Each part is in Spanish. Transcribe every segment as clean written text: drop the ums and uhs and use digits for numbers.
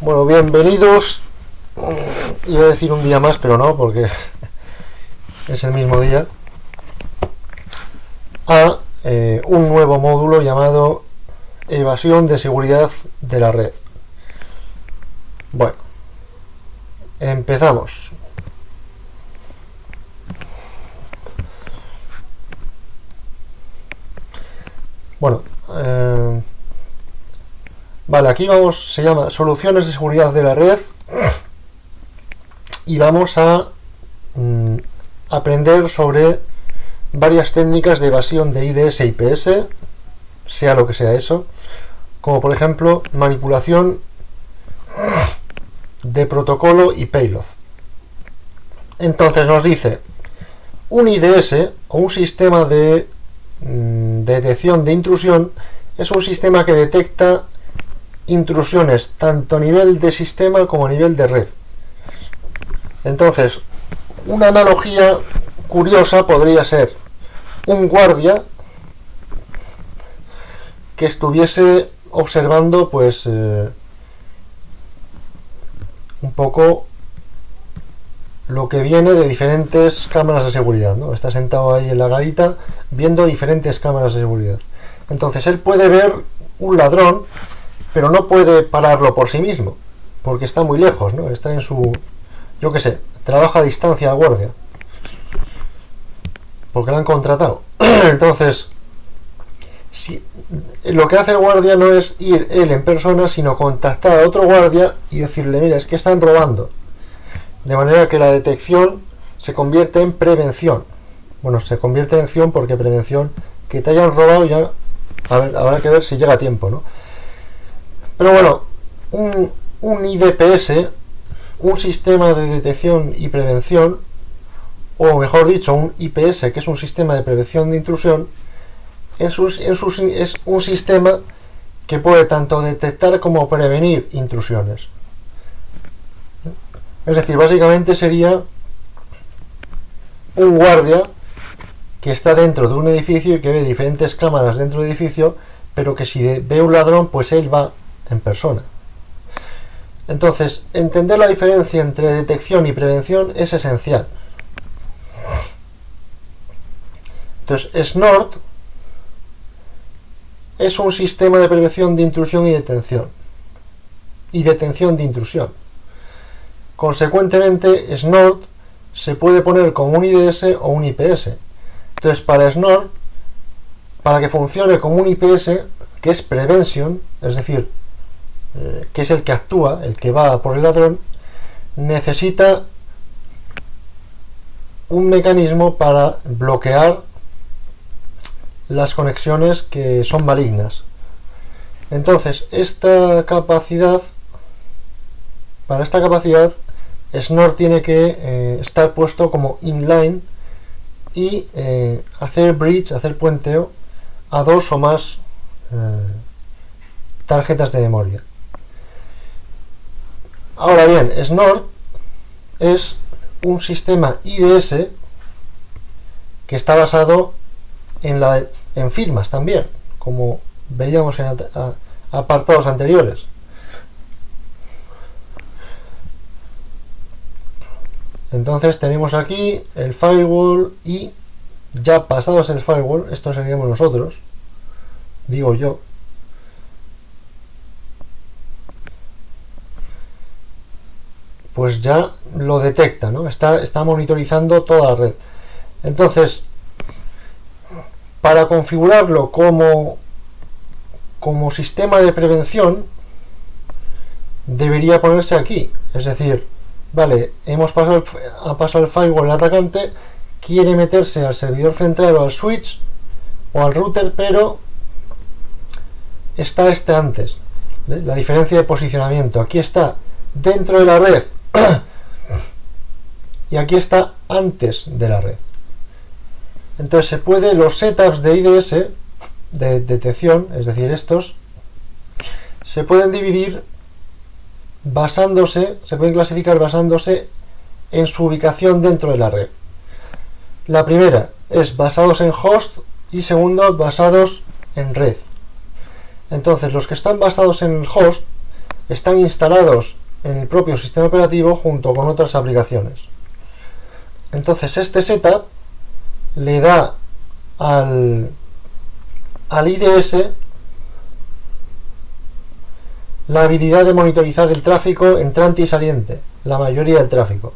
Bueno, bienvenidos. Iba a decir un día más, pero no, porque es el mismo día. A un nuevo módulo llamado Evasión de seguridad de la red. Bueno, empezamos. Bueno, vale, aquí vamos, se llama Soluciones de seguridad de la red, y vamos a aprender sobre varias técnicas de evasión de IDS e IPS, sea lo que sea eso, como por ejemplo manipulación de protocolo y payload. Entonces nos dice, un IDS o un sistema de detección de intrusión es un sistema que detecta intrusiones tanto a nivel de sistema como a nivel de red. Entonces, una analogía curiosa podría ser un guardia que estuviese observando pues un poco lo que viene de diferentes cámaras de seguridad, ¿no? Está sentado ahí en la garita viendo diferentes cámaras de seguridad. Entonces él puede ver un ladrón, pero no puede pararlo por sí mismo, porque está muy lejos, ¿no? Está en su, yo qué sé, trabaja a distancia el guardia, porque lo han contratado. Entonces, si, lo que hace el guardia no es ir él en persona, sino contactar a otro guardia y decirle, mira, es que están robando. De manera que la detección se convierte en prevención. Bueno, se convierte en acción porque prevención, que te hayan robado ya, a ver, habrá que ver si llega a tiempo, ¿no? Pero bueno, un IDPS, un sistema de detección y prevención, o mejor dicho, un IPS, que es un sistema de prevención de intrusión, es un sistema que puede tanto detectar como prevenir intrusiones. Es decir, básicamente sería un guardia que está dentro de un edificio y que ve diferentes cámaras dentro del edificio, pero que si ve un ladrón, pues él va en persona. Entonces, entender la diferencia entre detección y prevención es esencial. Entonces, Snort es un sistema de prevención de intrusión y detención de intrusión. Consecuentemente, Snort se puede poner como un IDS o un IPS. Entonces, para Snort, para que funcione como un IPS, que es prevention, es decir, que es el que actúa, el que va por el ladrón, necesita un mecanismo para bloquear las conexiones que son malignas. Entonces, para esta capacidad, Snort tiene que estar puesto como inline y hacer bridge, hacer puenteo a dos o más tarjetas de memoria. Ahora bien, Snort es un sistema IDS que está basado en firmas también, como veíamos en apartados anteriores. Entonces tenemos aquí el firewall y ya pasados el firewall, esto seríamos nosotros, digo yo, pues ya lo detecta, ¿no? Está monitorizando toda la red. Entonces, para configurarlo como sistema de prevención, debería ponerse aquí. Es decir, vale, ha pasado el firewall, el atacante quiere meterse al servidor central o al switch o al router, pero está antes. La diferencia de posicionamiento. Aquí está dentro de la red y aquí está antes de la red. Entonces se puede, los setups de IDS de detección, es decir, estos se pueden dividir se pueden clasificar basándose en su ubicación dentro de la red. La primera es basados en host y segundo basados en red. Entonces los que están basados en el host están instalados en el propio sistema operativo junto con otras aplicaciones. Entonces este setup le da al IDS la habilidad de monitorizar el tráfico entrante y saliente, la mayoría del tráfico.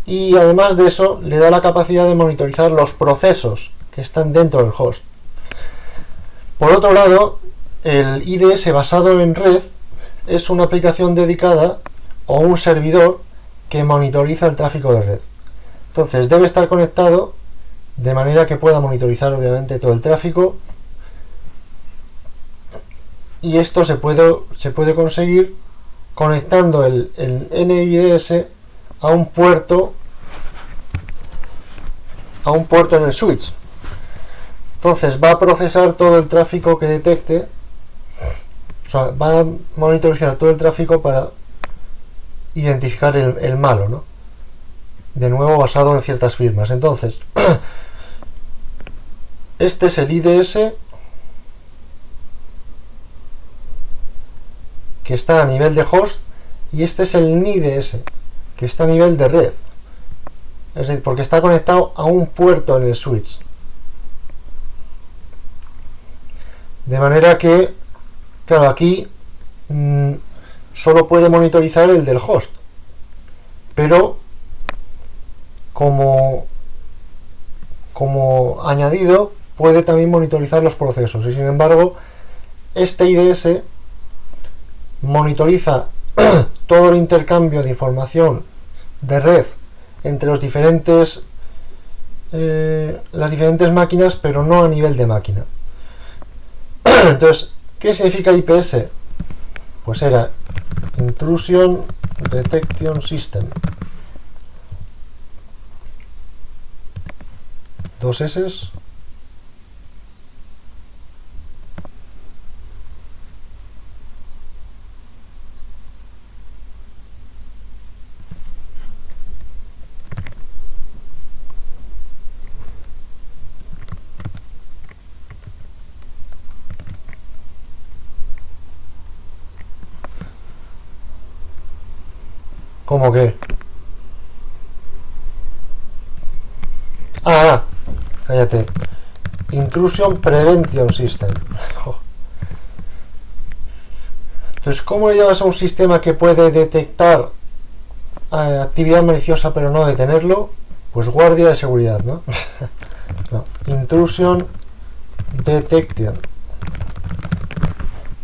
Y además de eso, le da la capacidad de monitorizar los procesos que están dentro del host. Por otro lado, el IDS basado en red es una aplicación dedicada o un servidor que monitoriza el tráfico de red. Entonces debe estar conectado de manera que pueda monitorizar obviamente todo el tráfico, y esto se puede conseguir conectando el NIDS a un puerto en el switch. Entonces va a procesar todo el tráfico que detecte, o sea, va a monitorizar todo el tráfico para identificar el malo, ¿no? De nuevo basado en ciertas firmas. Entonces este es el IDS que está a nivel de host, y este es el NIDS que está a nivel de red, es decir, porque está conectado a un puerto en el switch, de manera que, claro, aquí solo puede monitorizar el del host, pero como añadido puede también monitorizar los procesos, y sin embargo este IDS monitoriza todo el intercambio de información de red entre las diferentes máquinas, pero no a nivel de máquina. Entonces, ¿qué significa IPS? Pues era Intrusion Detection System. Dos S. ¿Cómo que? Cállate. Intrusion Prevention System. Entonces, ¿cómo le llamas a un sistema que puede detectar actividad maliciosa pero no detenerlo? Pues guardia de seguridad, ¿no? No. Intrusion Detection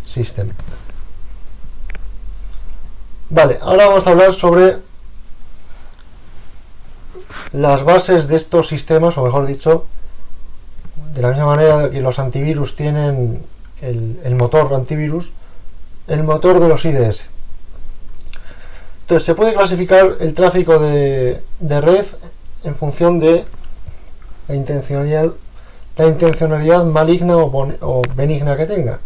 System. Vale, ahora vamos a hablar sobre las bases de estos sistemas, o mejor dicho, de la misma manera que los antivirus tienen el motor antivirus, el motor de los IDS. Entonces se puede clasificar el tráfico de red en función de la intencionalidad maligna o benigna que tenga.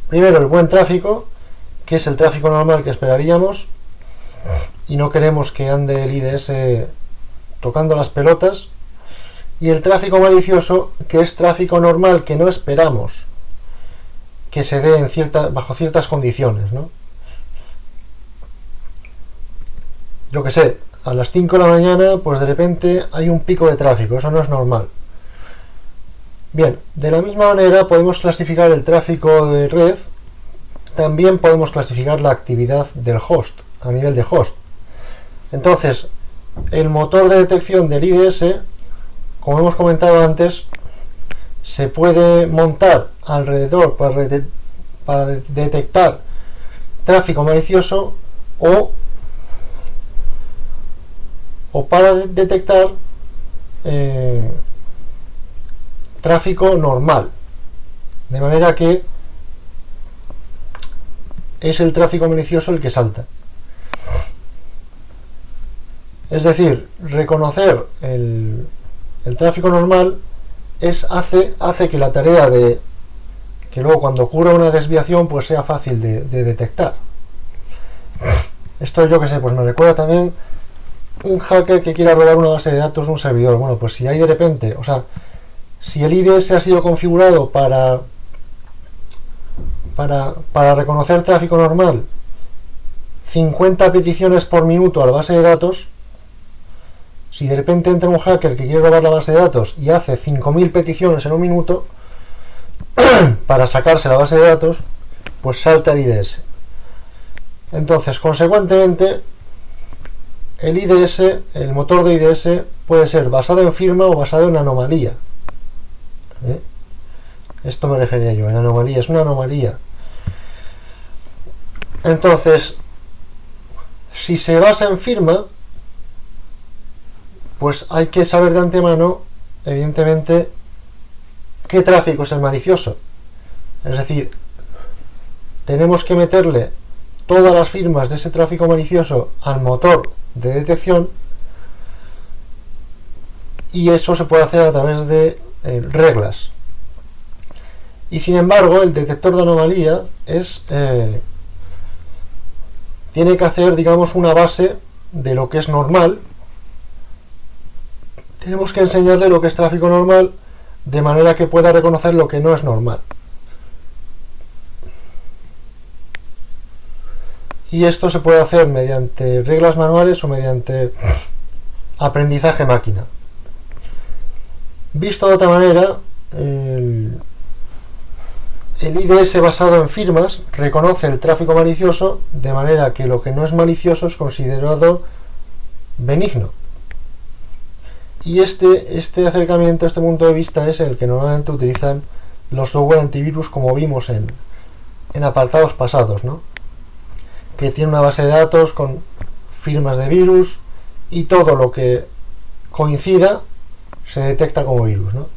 Primero, el buen tráfico, que es el tráfico normal que esperaríamos, y no queremos que ande el IDS tocando las pelotas. Y el tráfico malicioso, que es tráfico normal que no esperamos que se dé bajo ciertas condiciones, ¿no? Yo que sé, a las 5 de la mañana, pues de repente hay un pico de tráfico, eso no es normal. Bien, de la misma manera podemos clasificar el tráfico de red, también podemos clasificar la actividad del host, a nivel de host. Entonces, el motor de detección del IDS, como hemos comentado antes, se puede montar alrededor para detectar tráfico malicioso o para detectar tráfico normal, de manera que es el tráfico malicioso el que salta. Es decir, reconocer el tráfico normal hace que la tarea de que luego cuando ocurra una desviación pues sea fácil de detectar. Esto, yo que sé, pues me recuerda también un hacker que quiera robar una base de datos de un servidor. Bueno, pues si hay de repente, o sea, si el IDS ha sido configurado para para reconocer tráfico normal 50 peticiones por minuto a la base de datos, si de repente entra un hacker que quiere robar la base de datos y hace 5000 peticiones en un minuto para sacarse la base de datos, pues salta el IDS. Entonces, consecuentemente, el IDS, el motor de IDS, puede ser basado en firma o basado en anomalía. Esto me refería yo, en anomalía, es una anomalía. Entonces, si se basa en firma, pues hay que saber de antemano, evidentemente, qué tráfico es el malicioso. Es decir, tenemos que meterle todas las firmas de ese tráfico malicioso al motor de detección, y eso se puede hacer a través de reglas. Y sin embargo, el detector de anomalía tiene que hacer, digamos, una base de lo que es normal. Tenemos que enseñarle lo que es tráfico normal, de manera que pueda reconocer lo que no es normal. Y esto se puede hacer mediante reglas manuales o mediante aprendizaje máquina. Visto de otra manera, el IDS basado en firmas reconoce el tráfico malicioso, de manera que lo que no es malicioso es considerado benigno. Y este acercamiento, este punto de vista, es el que normalmente utilizan los software antivirus, como vimos en apartados pasados, ¿no? Que tiene una base de datos con firmas de virus, y todo lo que coincida se detecta como virus, ¿no?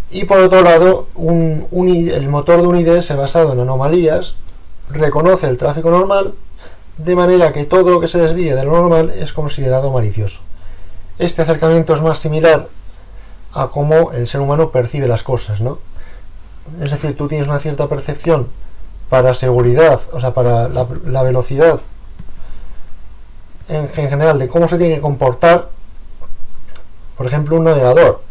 Y por otro lado, el motor de un IDS basado en anomalías reconoce el tráfico normal, de manera que todo lo que se desvíe de lo normal es considerado malicioso. Este acercamiento es más similar a cómo el ser humano percibe las cosas, ¿no? Es decir, tú tienes una cierta percepción para seguridad, o sea, para la velocidad en general de cómo se tiene que comportar, por ejemplo, un navegador.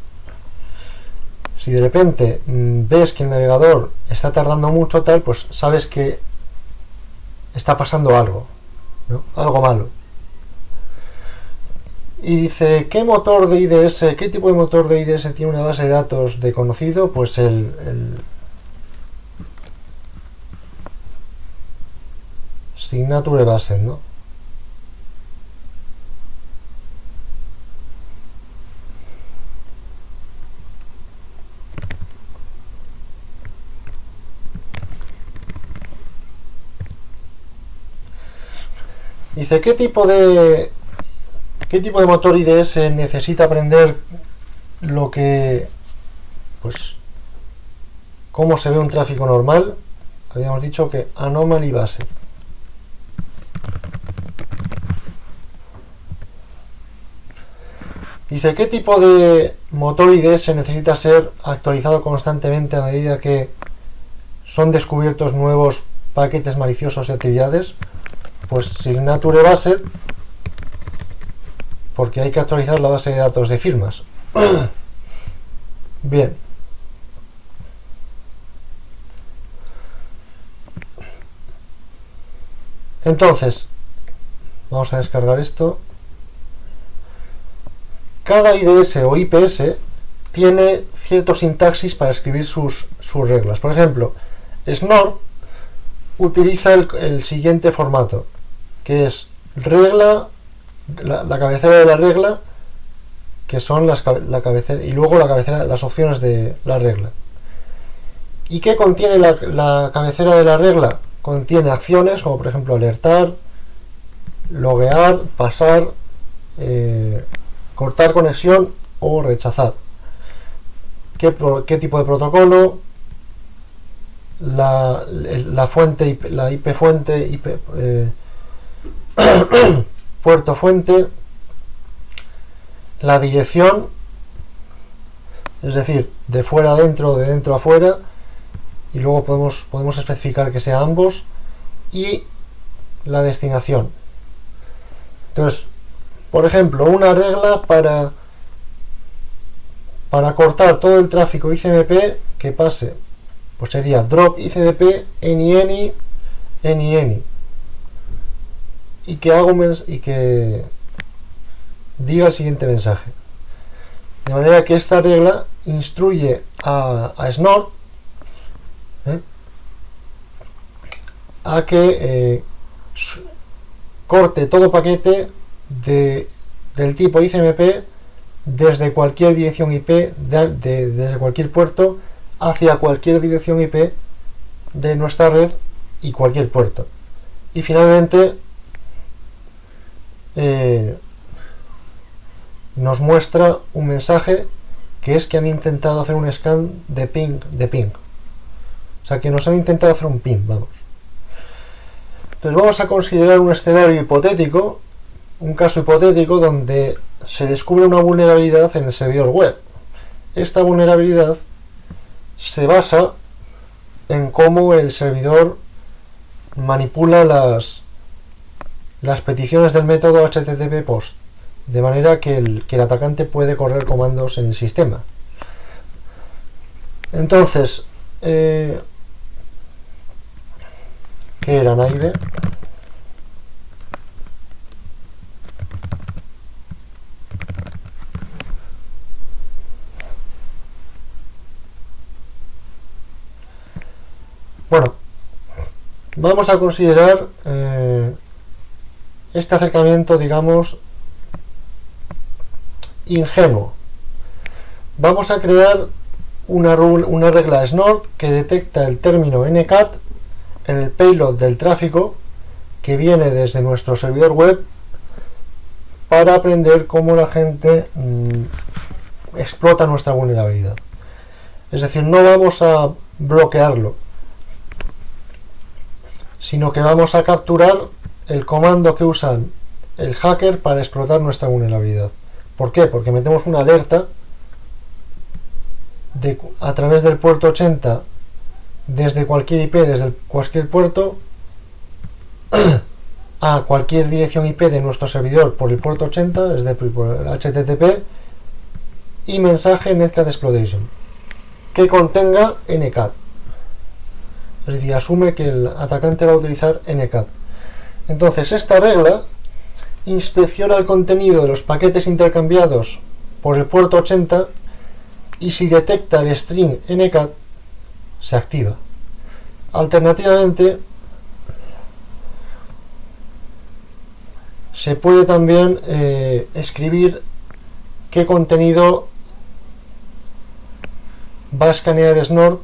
Si de repente ves que el navegador está tardando mucho, tal, pues sabes que está pasando algo, ¿no? Algo malo. Y dice, ¿qué motor de IDS, qué tipo de motor de IDS tiene una base de datos de conocido? Pues el Signature Based, ¿no? Dice, ¿qué tipo de motor IDS necesita aprender lo que, pues, cómo se ve un tráfico normal? Habíamos dicho que Anomaly Based. Dice, ¿qué tipo de motor IDS necesita ser actualizado constantemente a medida que son descubiertos nuevos paquetes maliciosos y actividades? Pues Signature Based, porque hay que actualizar la base de datos de firmas. Bien. Entonces, vamos a descargar esto. Cada IDS o IPS tiene cierto sintaxis para escribir sus reglas. Por ejemplo, Snort utiliza el siguiente formato, que es regla, la cabecera de la regla, que son la cabecera, y luego la cabecera, las opciones de la regla. ¿Y qué contiene la cabecera de la regla? Contiene acciones como por ejemplo alertar, loguear, pasar, cortar conexión o rechazar. ¿Qué tipo de protocolo? La fuente, la IP fuente, puerto fuente, la dirección, es decir, de fuera a dentro, de dentro a fuera, y luego podemos especificar que sea ambos, y la destinación. Entonces, por ejemplo, una regla para cortar todo el tráfico ICMP que pase pues sería drop ICDP any y que diga el siguiente mensaje. De manera que esta regla instruye a Snort a que corte todo paquete del tipo ICMP desde cualquier dirección IP, desde cualquier puerto hacia cualquier dirección IP de nuestra red y cualquier puerto. Y finalmente nos muestra un mensaje que es que han intentado hacer un scan de ping. O sea, que nos han intentado hacer un ping, vamos. Entonces vamos a considerar un escenario hipotético, un caso hipotético donde se descubre una vulnerabilidad en el servidor web. Esta vulnerabilidad se basa en cómo el servidor manipula las peticiones del método HTTP POST, de manera que el atacante puede correr comandos en el sistema. Entonces, ¿qué era naive? Bueno, vamos a considerar este acercamiento, digamos, ingenuo. Vamos a crear una regla Snort que detecta el término ncat en el payload del tráfico que viene desde nuestro servidor web para aprender cómo la gente explota nuestra vulnerabilidad. Es decir, no vamos a bloquearlo, sino que vamos a capturar el comando que usan el hacker para explotar nuestra vulnerabilidad. ¿Por qué? Porque metemos una alerta a través del puerto 80 desde cualquier IP, desde cualquier puerto a cualquier dirección IP de nuestro servidor por el puerto 80, es decir, por el HTTP, y mensaje netcat exploitation que contenga ncat. Es decir, asume que el atacante va a utilizar ncat. Entonces, esta regla inspecciona el contenido de los paquetes intercambiados por el puerto 80 y si detecta el string ncat, se activa. Alternativamente, se puede también escribir qué contenido va a escanear Snort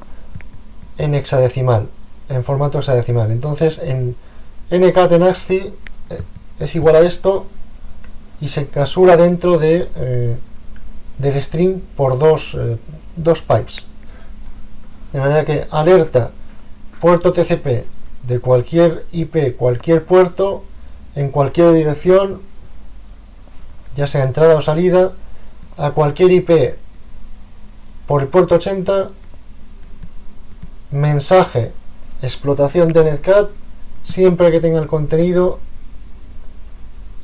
en hexadecimal, en formato hexadecimal. Entonces, en ncat en ASCII es igual a esto y se encapsula dentro del string por dos pipes, de manera que alerta puerto TCP de cualquier IP, cualquier puerto, en cualquier dirección, ya sea entrada o salida, a cualquier IP por el puerto 80, mensaje explotación de netcat siempre que tenga el contenido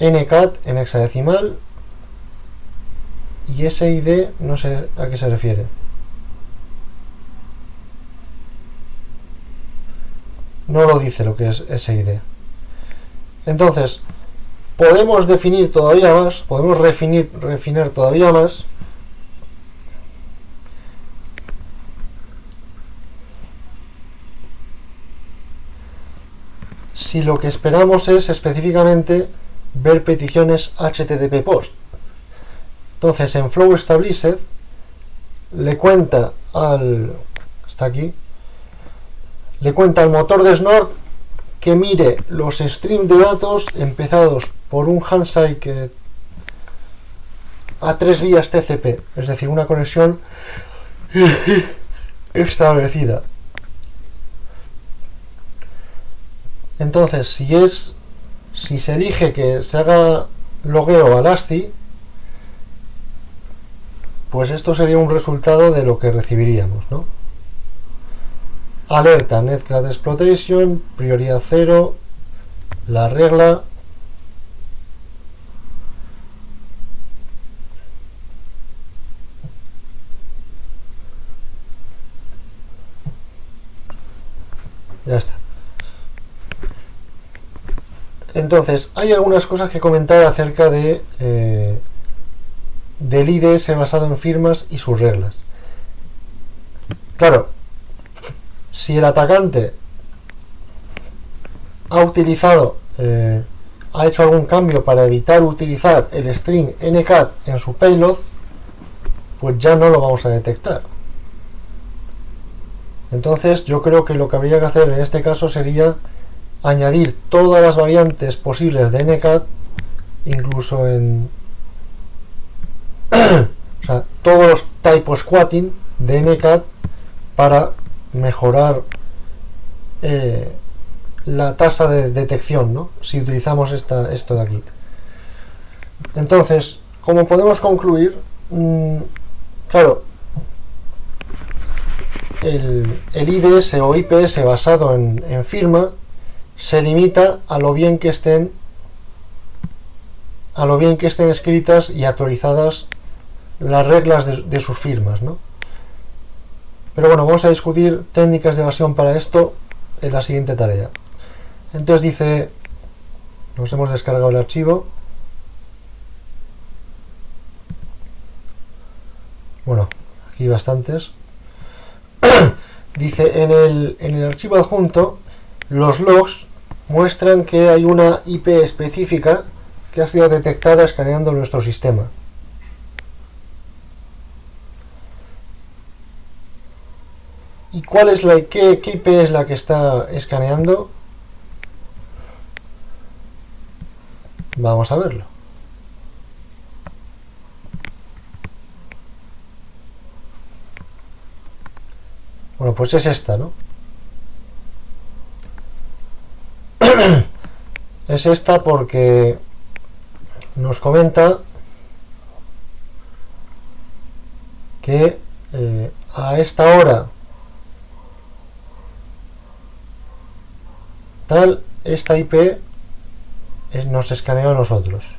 ncat en hexadecimal, y SID no sé a qué se refiere. No lo dice lo que es SID. Entonces, podemos definir todavía más, podemos refinar todavía más si lo que esperamos es específicamente ver peticiones HTTP POST. Entonces, en Flow Established le cuenta al motor de Snort que mire los streams de datos empezados por un handshake a 3 vías TCP, es decir, una conexión establecida. Entonces, si se elige que se haga logueo al ASCII, pues esto sería un resultado de lo que recibiríamos, ¿no? Alerta netcat exploitation, prioridad 0, la regla, Ya está. Entonces, hay algunas cosas que comentar acerca de del IDS basado en firmas y sus reglas. Claro, si el atacante ha hecho algún cambio para evitar utilizar el string ncat en su payload, pues ya no lo vamos a detectar. Entonces yo creo que lo que habría que hacer en este caso sería añadir todas las variantes posibles de ncat, incluso en o sea, todos los typo squatting de ncat para mejorar la tasa de detección, ¿no? Si utilizamos esto de aquí. Entonces, como podemos concluir, claro, el IDS o IPS basado en firma se limita a lo bien que estén escritas y actualizadas las reglas de sus firmas, ¿no? Pero bueno, vamos a discutir técnicas de evasión para esto en la siguiente tarea. Entonces dice, nos hemos descargado el archivo. Bueno, aquí bastantes. Dice, en el archivo adjunto, los logs muestran que hay una IP específica que ha sido detectada escaneando nuestro sistema. ¿Y cuál es qué IP es la que está escaneando? Vamos a verlo. Bueno, pues es esta, ¿no? Es esta porque nos comenta que a esta hora tal, esta IP nos escaneó a nosotros.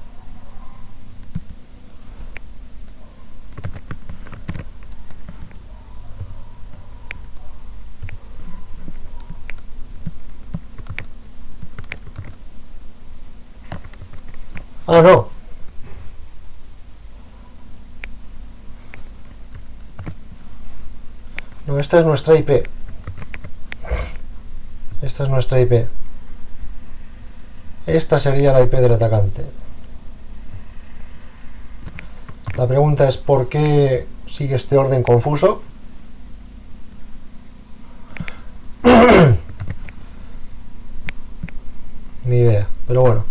Ah, no. No, esta es nuestra IP. Esta es nuestra IP. Esta sería la IP del atacante. La pregunta es ¿por qué sigue este orden confuso? Ni idea, pero bueno.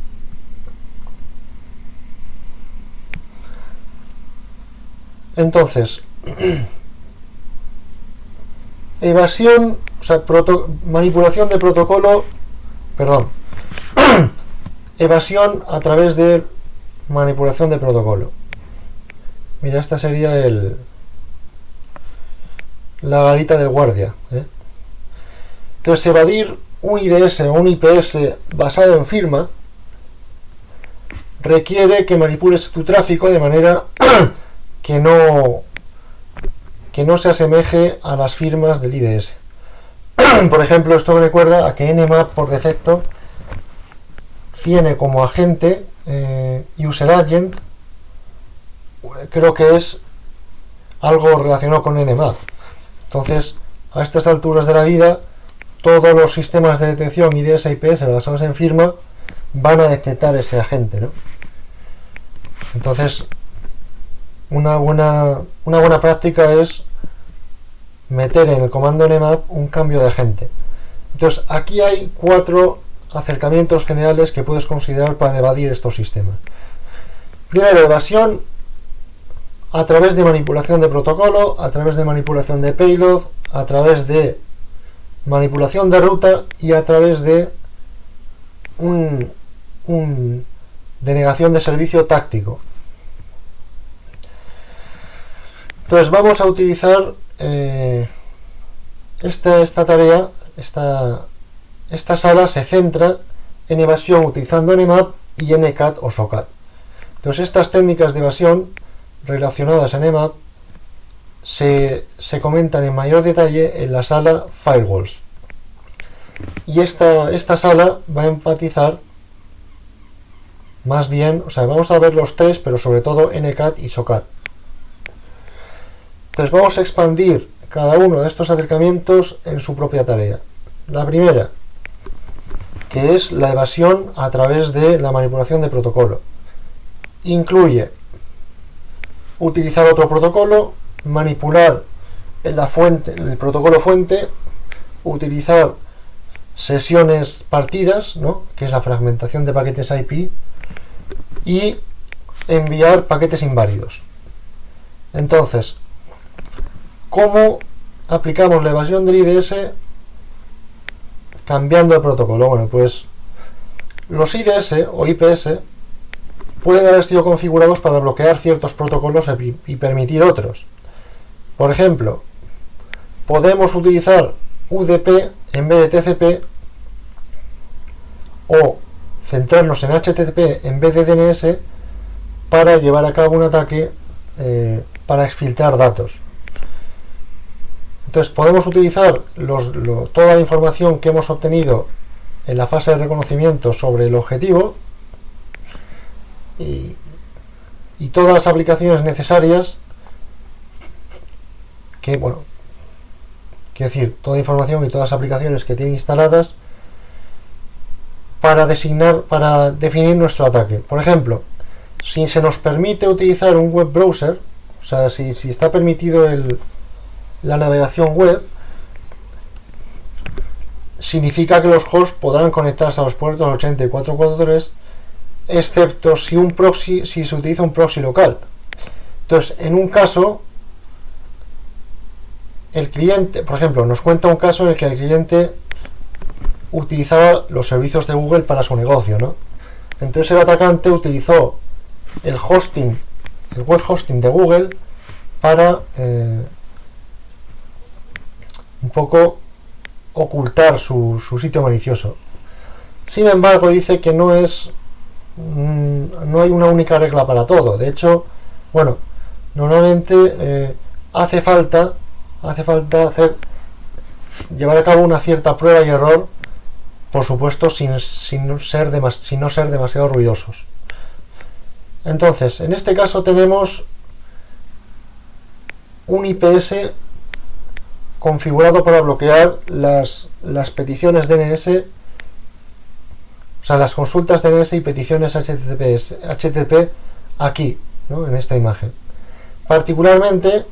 Entonces, evasión, o sea, manipulación de protocolo, perdón, evasión a través de manipulación de protocolo. Mira, esta sería la garita del guardia, ¿eh? Entonces, evadir un IDS o un IPS basado en firma requiere que manipules tu tráfico de manera que no se asemeje a las firmas del IDS. Por ejemplo, esto me recuerda a que Nmap por defecto tiene como agente user agent, creo que es algo relacionado con Nmap. Entonces, a estas alturas de la vida, todos los sistemas de detección IDS IPS basados en firma van a detectar ese agente, ¿no? Entonces, una buena práctica es meter en el comando nmap un cambio de agente. Entonces, aquí hay 4 acercamientos generales que puedes considerar para evadir estos sistemas. Primero, evasión a través de manipulación de protocolo, a través de manipulación de payload, a través de manipulación de ruta y a través de denegación de servicio táctico. Entonces vamos a utilizar esta tarea, esta sala se centra en evasión utilizando Nmap y ncat o socat. Entonces estas técnicas de evasión relacionadas a Nmap se comentan en mayor detalle en la sala Firewalls. Y esta sala va a enfatizar más bien, o sea, vamos a ver los tres, pero sobre todo NCAT y SOCAT. Entonces vamos a expandir cada uno de estos acercamientos en su propia tarea. La primera, que es la evasión a través de la manipulación de protocolo. Incluye utilizar otro protocolo, manipular la fuente, el protocolo fuente, utilizar sesiones partidas, ¿no?, que es la fragmentación de paquetes IP, y enviar paquetes inválidos. Entonces, ¿cómo aplicamos la evasión del IDS cambiando el protocolo? Bueno, pues los IDS o IPS pueden haber sido configurados para bloquear ciertos protocolos y permitir otros. Por ejemplo, podemos utilizar UDP en vez de TCP, o centrarnos en HTTP en vez de DNS para llevar a cabo un ataque para exfiltrar datos. Entonces podemos utilizar toda la información que hemos obtenido en la fase de reconocimiento sobre el objetivo y todas las aplicaciones necesarias que, bueno, quiero decir, toda información y todas las aplicaciones que tiene instaladas para definir nuestro ataque. Por ejemplo, si se nos permite utilizar un web browser, o sea, si está permitido la navegación web, significa que los hosts podrán conectarse a los puertos 80 y 443, excepto si se utiliza un proxy local. Entonces, en un caso, el cliente, por ejemplo, nos cuenta un caso en el que el cliente utilizaba los servicios de Google para su negocio, ¿no? Entonces el atacante utilizó el web hosting de Google para un poco ocultar su sitio malicioso. Sin embargo, dice que no hay una única regla para todo. De hecho, bueno, normalmente hace falta llevar a cabo una cierta prueba y error, por supuesto, sin no ser demasiado ruidosos. Entonces, en este caso tenemos un IPS configurado para bloquear las peticiones DNS, o sea, las consultas DNS y peticiones HTTP aquí, ¿no?, en esta imagen. Particularmente,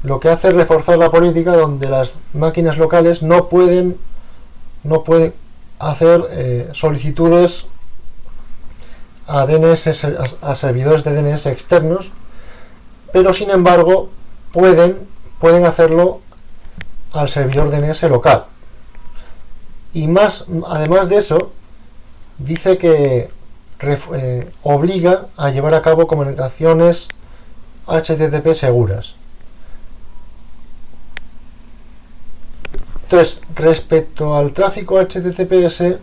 lo que hace es reforzar la política donde las máquinas locales no pueden hacer solicitudes a servidores de DNS externos, pero sin embargo pueden hacerlo al servidor DNS local. Y además de eso, dice que obliga a llevar a cabo comunicaciones HTTP seguras. Entonces, respecto al tráfico HTTPS,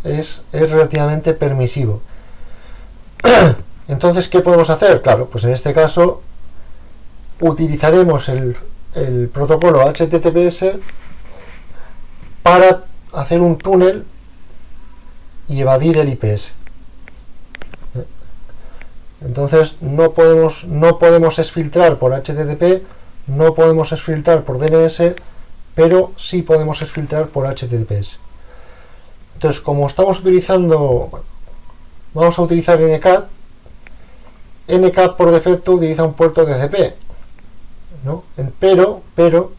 es relativamente permisivo. Entonces, ¿qué podemos hacer? Claro, pues en este caso utilizaremos el protocolo HTTPS para hacer un túnel y evadir el IPS. Entonces no podemos exfiltrar por HTTP, no podemos exfiltrar por DNS, pero sí podemos exfiltrar por HTTPS. Entonces, como estamos utilizando, vamos a utilizar NCAT. NCAT por defecto utiliza un puerto TCP, ¿no? Pero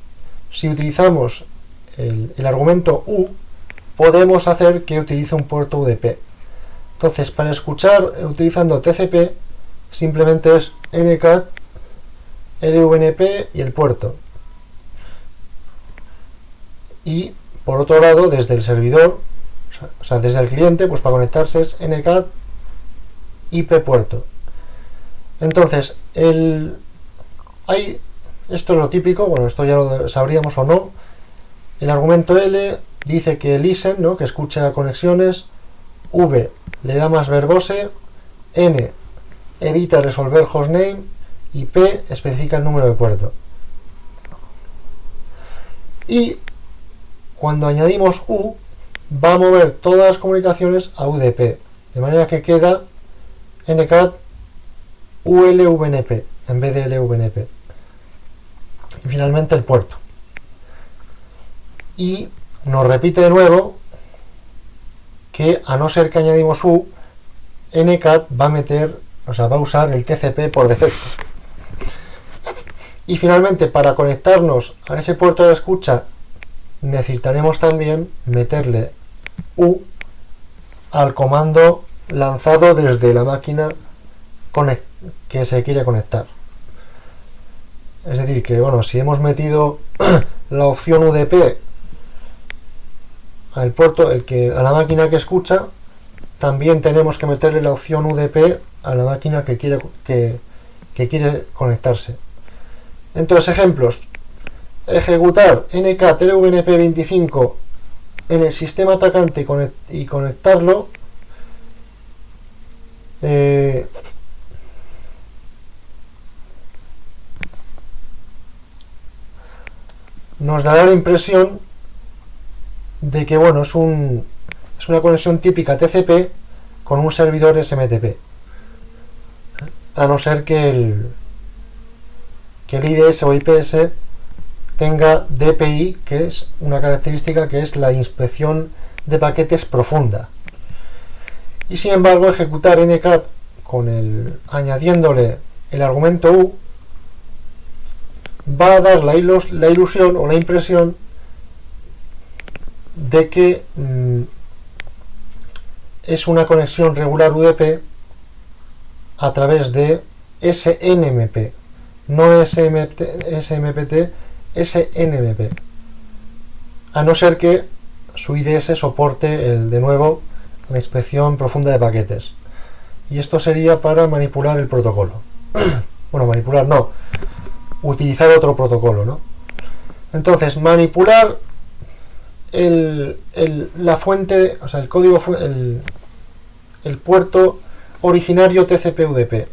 si utilizamos el argumento U, podemos hacer que utilice un puerto UDP. Entonces, para escuchar utilizando TCP, simplemente es NCAT, LVNP y el puerto. Y por otro lado, desde el servidor, o sea, desde el cliente, pues para conectarse es NCAT IP puerto. Entonces, esto es lo típico, bueno, esto ya lo sabríamos o no. El argumento L dice que listen, ¿no?, que escucha conexiones, V le da más verbose, N evita resolver hostname y P especifica el número de puerto. Y cuando añadimos U, va a mover todas las comunicaciones a UDP, de manera que queda NCAT ULVNP en vez de LVNP. Y finalmente el puerto. Y nos repite de nuevo que a no ser que añadimos U, NCAT va a usar el TCP por defecto. Y finalmente, para conectarnos a ese puerto de escucha, necesitaremos también meterle U al comando lanzado desde la máquina que se quiere conectar. Es decir, que bueno, si hemos metido la opción UDP al puerto, a la máquina que escucha, también tenemos que meterle la opción UDP a la máquina que quiere conectarse. Entonces, ejemplos: ejecutar NCAT LVNP 25 en el sistema atacante y conectarlo. Nos dará la impresión de que bueno, es una conexión típica TCP con un servidor SMTP, a no ser que el IDS o IPS tenga DPI, que es una característica que es la inspección de paquetes profunda. Y sin embargo, ejecutar NCAT añadiéndole el argumento U va a dar la ilusión o la impresión de que es una conexión regular UDP a través de SNMP, no SMPT, SNMP, a no ser que su IDS soporte de nuevo la inspección profunda de paquetes. Y esto sería para manipular el protocolo. Bueno, manipular no, utilizar otro protocolo, ¿no? Entonces, manipular la fuente, o sea, el código, el puerto originario TCP/UDP.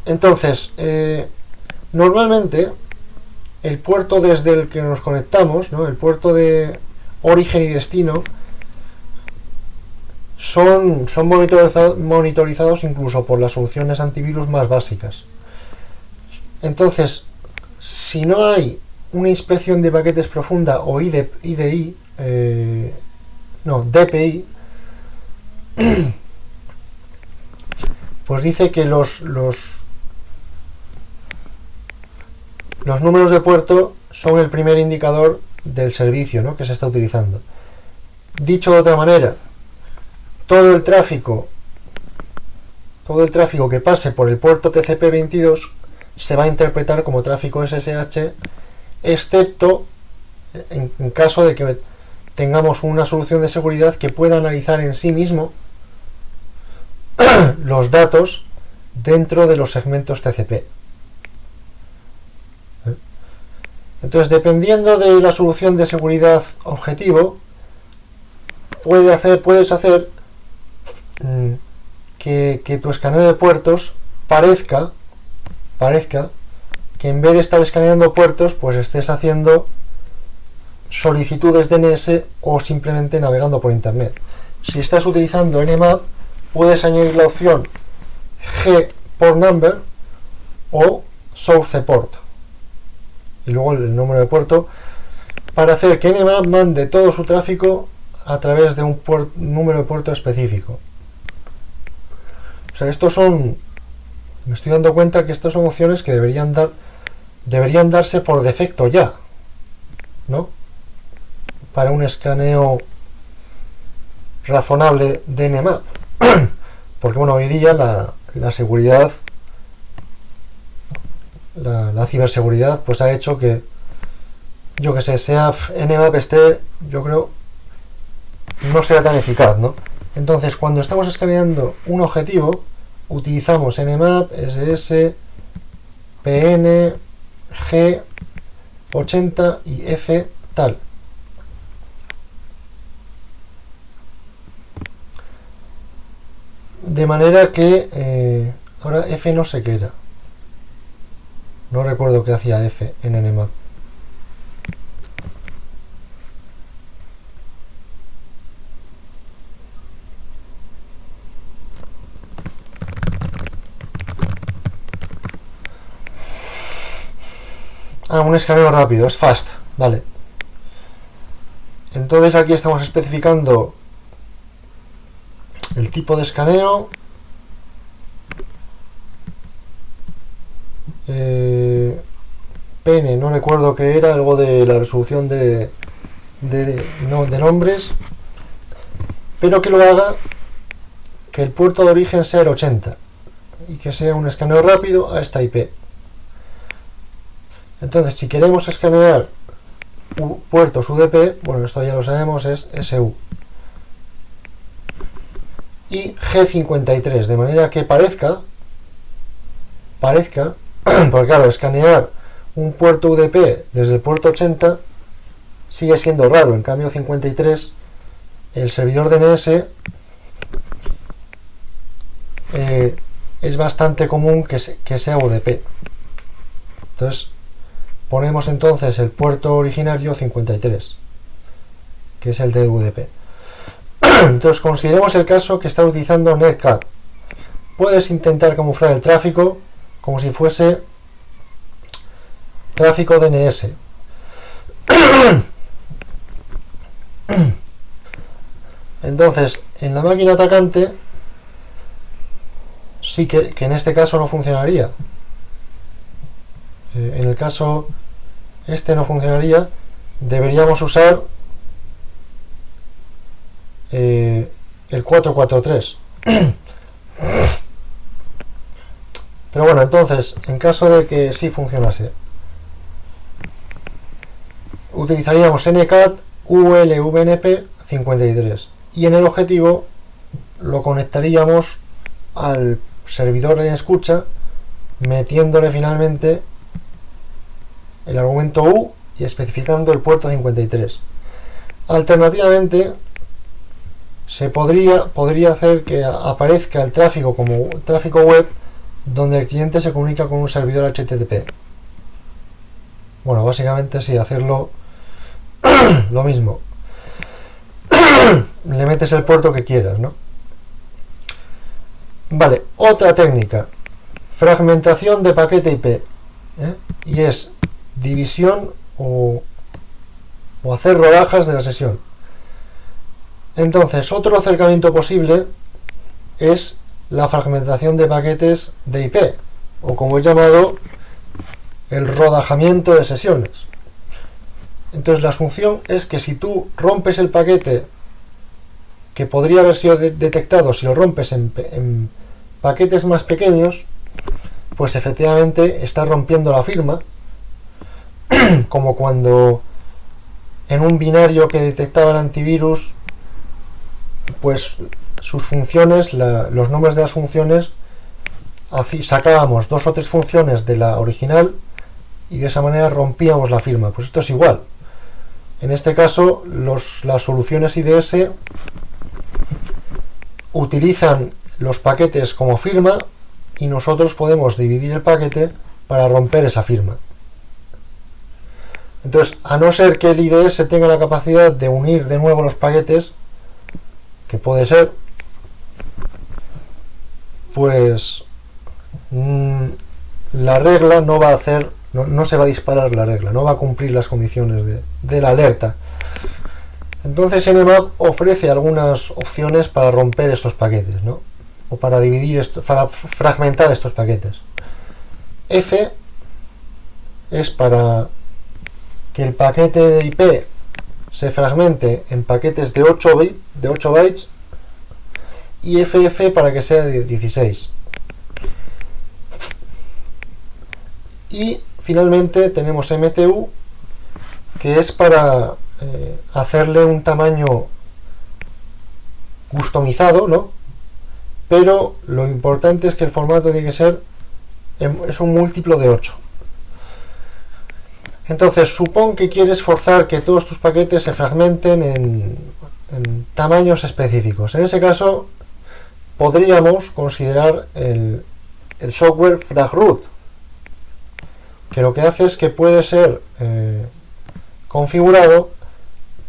Entonces, normalmente el puerto desde el que nos conectamos, ¿no? El puerto de origen y destino, son monitorizados incluso por las soluciones antivirus más básicas. Entonces, si no hay una inspección de paquetes profunda o DPI, pues dice que los números de puerto son el primer indicador del servicio, ¿no?, que se está utilizando. Dicho de otra manera, todo el tráfico que pase por el puerto TCP/22 se va a interpretar como tráfico SSH, excepto en caso de que tengamos una solución de seguridad que pueda analizar en sí mismo los datos dentro de los segmentos TCP. Entonces, dependiendo de la solución de seguridad objetivo, puedes hacer que tu escaneo de puertos parezca que en vez de estar escaneando puertos, pues estés haciendo solicitudes DNS o simplemente navegando por internet. Si estás utilizando Nmap, puedes añadir la opción G port number o source port y luego el número de puerto, para hacer que Nmap mande todo su tráfico a través de un número de puerto específico. O sea, me estoy dando cuenta que estas son opciones que deberían darse por defecto ya, ¿no?, para un escaneo razonable de Nmap. Porque bueno, hoy día la seguridad, la ciberseguridad, pues ha hecho que, yo que sé, Nmap esté, yo creo, no sea tan eficaz, ¿no? Entonces, cuando estamos escaneando un objetivo, utilizamos Nmap, SS, PN, G80 y F tal. De manera que ahora F no sé qué era, no recuerdo qué hacía F en Nmap. un escaneo rápido, es fast, vale. Entonces aquí estamos especificando el tipo de escaneo, pene, no recuerdo qué era, algo de la resolución de nombres, pero que lo haga que el puerto de origen sea el 80 y que sea un escaneo rápido a esta IP. Entonces, si queremos escanear puertos UDP, bueno, esto ya lo sabemos, es SU y G53, de manera que parezca, porque claro, escanear un puerto UDP desde el puerto 80 sigue siendo raro. En cambio 53, el servidor DNS es bastante común que sea UDP. Entonces ponemos entonces el puerto originario 53, que es el de UDP. Entonces consideremos el caso que está utilizando Netcat. Puedes intentar camuflar el tráfico como si fuese tráfico DNS. Entonces, en la máquina atacante sí que en este caso no funcionaría. En el caso este no funcionaría. Deberíamos usar el 443. Pero bueno, entonces, en caso de que sí funcionase, utilizaríamos NCAT ULVNP 53 y en el objetivo lo conectaríamos al servidor en escucha metiéndole finalmente el argumento U y especificando el puerto 53. Alternativamente se podría hacer que aparezca el tráfico como tráfico web donde el cliente se comunica con un servidor HTTP. Bueno, básicamente sí, hacerlo lo mismo. Le metes el puerto que quieras, ¿no? Vale, otra técnica, fragmentación de paquete IP, y es división o hacer rodajas de la sesión. Entonces, otro acercamiento posible es la fragmentación de paquetes de IP, o como es llamado, el rodajamiento de sesiones. Entonces, la asunción es que si tú rompes el paquete que podría haber sido detectado, si lo rompes en paquetes más pequeños, pues efectivamente estás rompiendo la firma, como cuando en un binario que detectaba el antivirus, pues sus funciones, los nombres de las funciones, sacábamos 2 o 3 funciones de la original y de esa manera rompíamos la firma. Pues esto es igual. En este caso, las soluciones IDS utilizan los paquetes como firma y nosotros podemos dividir el paquete para romper esa firma. Entonces, a no ser que el IDS tenga la capacidad de unir de nuevo los paquetes, que puede ser, pues la regla no va a hacer, no se va a disparar la regla, no va a cumplir las condiciones de la alerta. Entonces Nmap ofrece algunas opciones para romper estos paquetes, ¿no? O para para fragmentar estos paquetes. F es para que el paquete de IP se fragmente en paquetes de 8 bytes y FF para que sea de 16. Y finalmente tenemos MTU, que es para hacerle un tamaño customizado, ¿no? Pero lo importante es que el formato tiene que ser es un múltiplo de 8. Entonces, supón que quieres forzar que todos tus paquetes se fragmenten en tamaños específicos. En ese caso, podríamos considerar el software FragRoot, que lo que hace es que puede ser configurado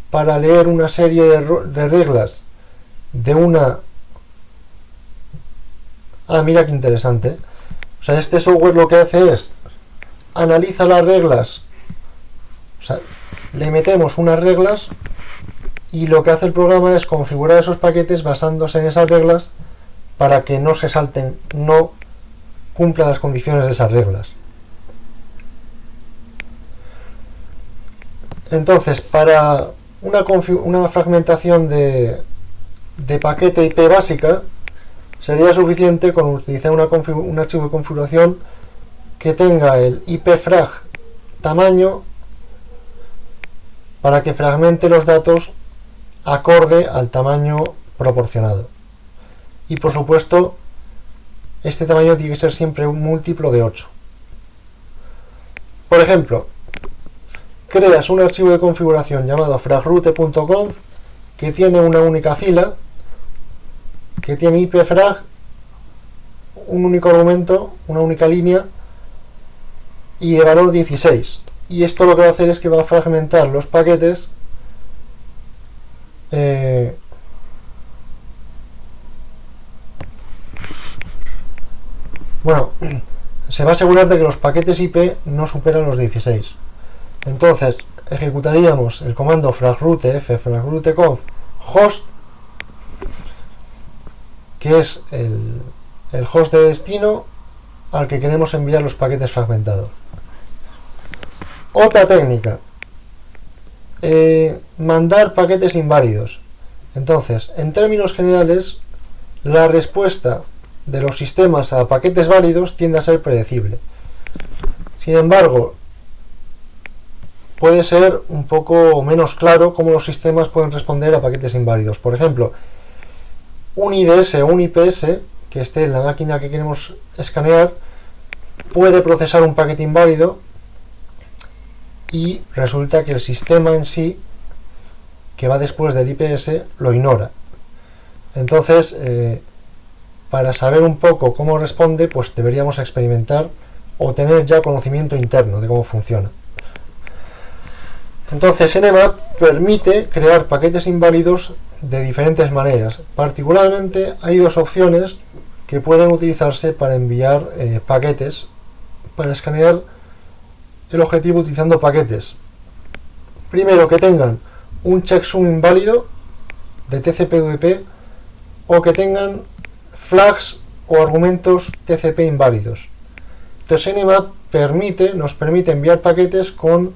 para leer una serie de reglas de una... mira qué interesante. O sea, este software lo que hace es analiza las reglas O sea, le metemos unas reglas y lo que hace el programa es configurar esos paquetes basándose en esas reglas para que no se salten, no cumplan las condiciones de esas reglas. Entonces, para una fragmentación de paquete IP básica, sería suficiente con utilizar un archivo de configuración que tenga el ipfrag tamaño para que fragmente los datos acorde al tamaño proporcionado. Y por supuesto, este tamaño tiene que ser siempre un múltiplo de 8. Por ejemplo, creas un archivo de configuración llamado fragroute.conf que tiene una única fila, que tiene ipfrag, un único argumento, una única línea y de valor 16. Y esto lo que va a hacer es que va a fragmentar los paquetes se va a asegurar de que los paquetes IP no superan los 16. Entonces ejecutaríamos el comando fragroute fragroute.conf host, que es el host de destino al que queremos enviar los paquetes fragmentados. Otra técnica, mandar paquetes inválidos. Entonces, en términos generales, la respuesta de los sistemas a paquetes válidos tiende a ser predecible. Sin embargo, puede ser un poco menos claro cómo los sistemas pueden responder a paquetes inválidos. Por ejemplo, un IDS o un IPS que esté en la máquina que queremos escanear puede procesar un paquete inválido y resulta que el sistema en sí, que va después del IPS, lo ignora. Entonces, para saber un poco cómo responde, pues deberíamos experimentar o tener ya conocimiento interno de cómo funciona. Entonces, Nmap permite crear paquetes inválidos de diferentes maneras. Particularmente hay dos opciones que pueden utilizarse para enviar paquetes, para escanear el objetivo utilizando paquetes. Primero, que tengan un checksum inválido de TCP/UDP o que tengan flags o argumentos TCP inválidos. Entonces Nmap nos permite enviar paquetes con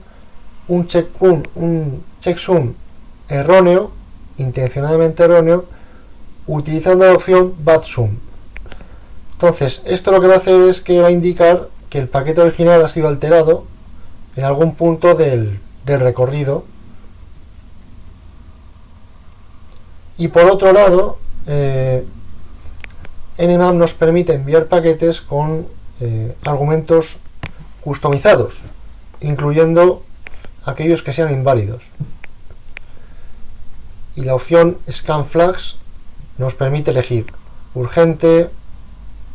un checksum erróneo, intencionadamente erróneo, utilizando la opción badsum. Entonces, esto lo que va a hacer es que va a indicar que el paquete original ha sido alterado en algún punto del recorrido. Y por otro lado, Nmap nos permite enviar paquetes con argumentos customizados, incluyendo aquellos que sean inválidos. Y la opción Scan Flags nos permite elegir urgente,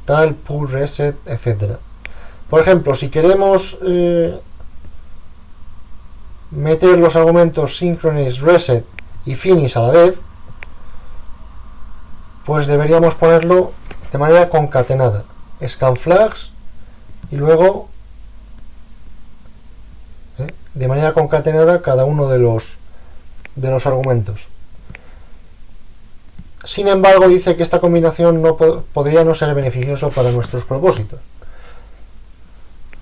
tal, pull, reset, etc. Por ejemplo, si queremos meter los argumentos synchronize, reset y finish a la vez, pues deberíamos ponerlo de manera concatenada. Scan Flags y luego de manera concatenada cada uno de los argumentos. Sin embargo, dice que esta combinación podría no ser beneficioso para nuestros propósitos.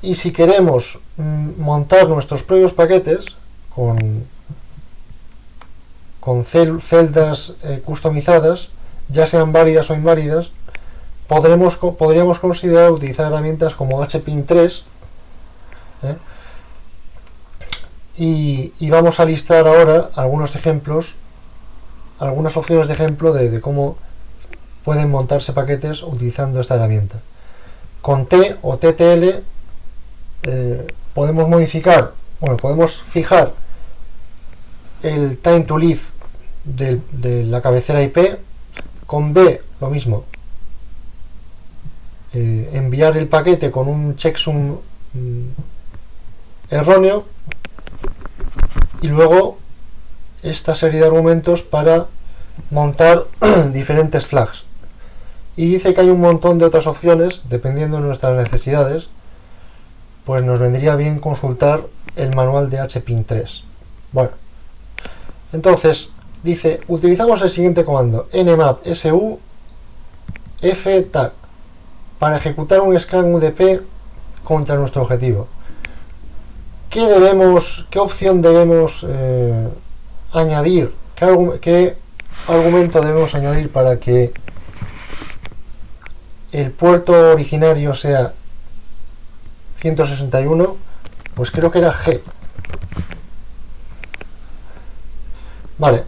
Y si queremos montar nuestros propios paquetes con celdas customizadas, ya sean válidas o inválidas, podríamos considerar utilizar herramientas como hpin3, y vamos a listar ahora algunos ejemplos, algunas opciones de ejemplo de cómo pueden montarse paquetes utilizando esta herramienta. Con T o TTL podemos fijar el time to live de la cabecera IP. Con B lo mismo, enviar el paquete con un checksum erróneo y luego esta serie de argumentos para montar diferentes flags. Y dice que hay un montón de otras opciones dependiendo de nuestras necesidades, pues nos vendría bien consultar el manual de HPIN 3. Bueno, entonces dice, utilizamos el siguiente comando, nmap su f tag, para ejecutar un scan UDP contra nuestro objetivo. ¿Qué opción debemos añadir? ¿Qué argumento debemos añadir para que el puerto originario sea 161? Pues creo que era G. Vale.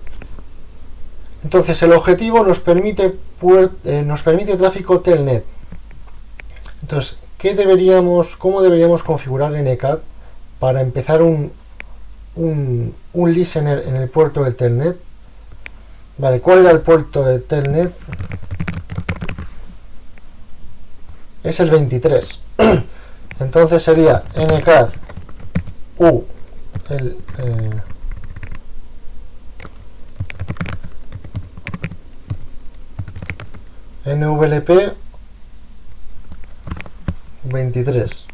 Entonces el objetivo nos permite tráfico telnet. Entonces, ¿cómo deberíamos configurar NCAD para empezar un listener en el puerto del telnet? Vale, ¿cuál era el puerto de telnet? Es el 23. Entonces sería NCAD U NVLP 23.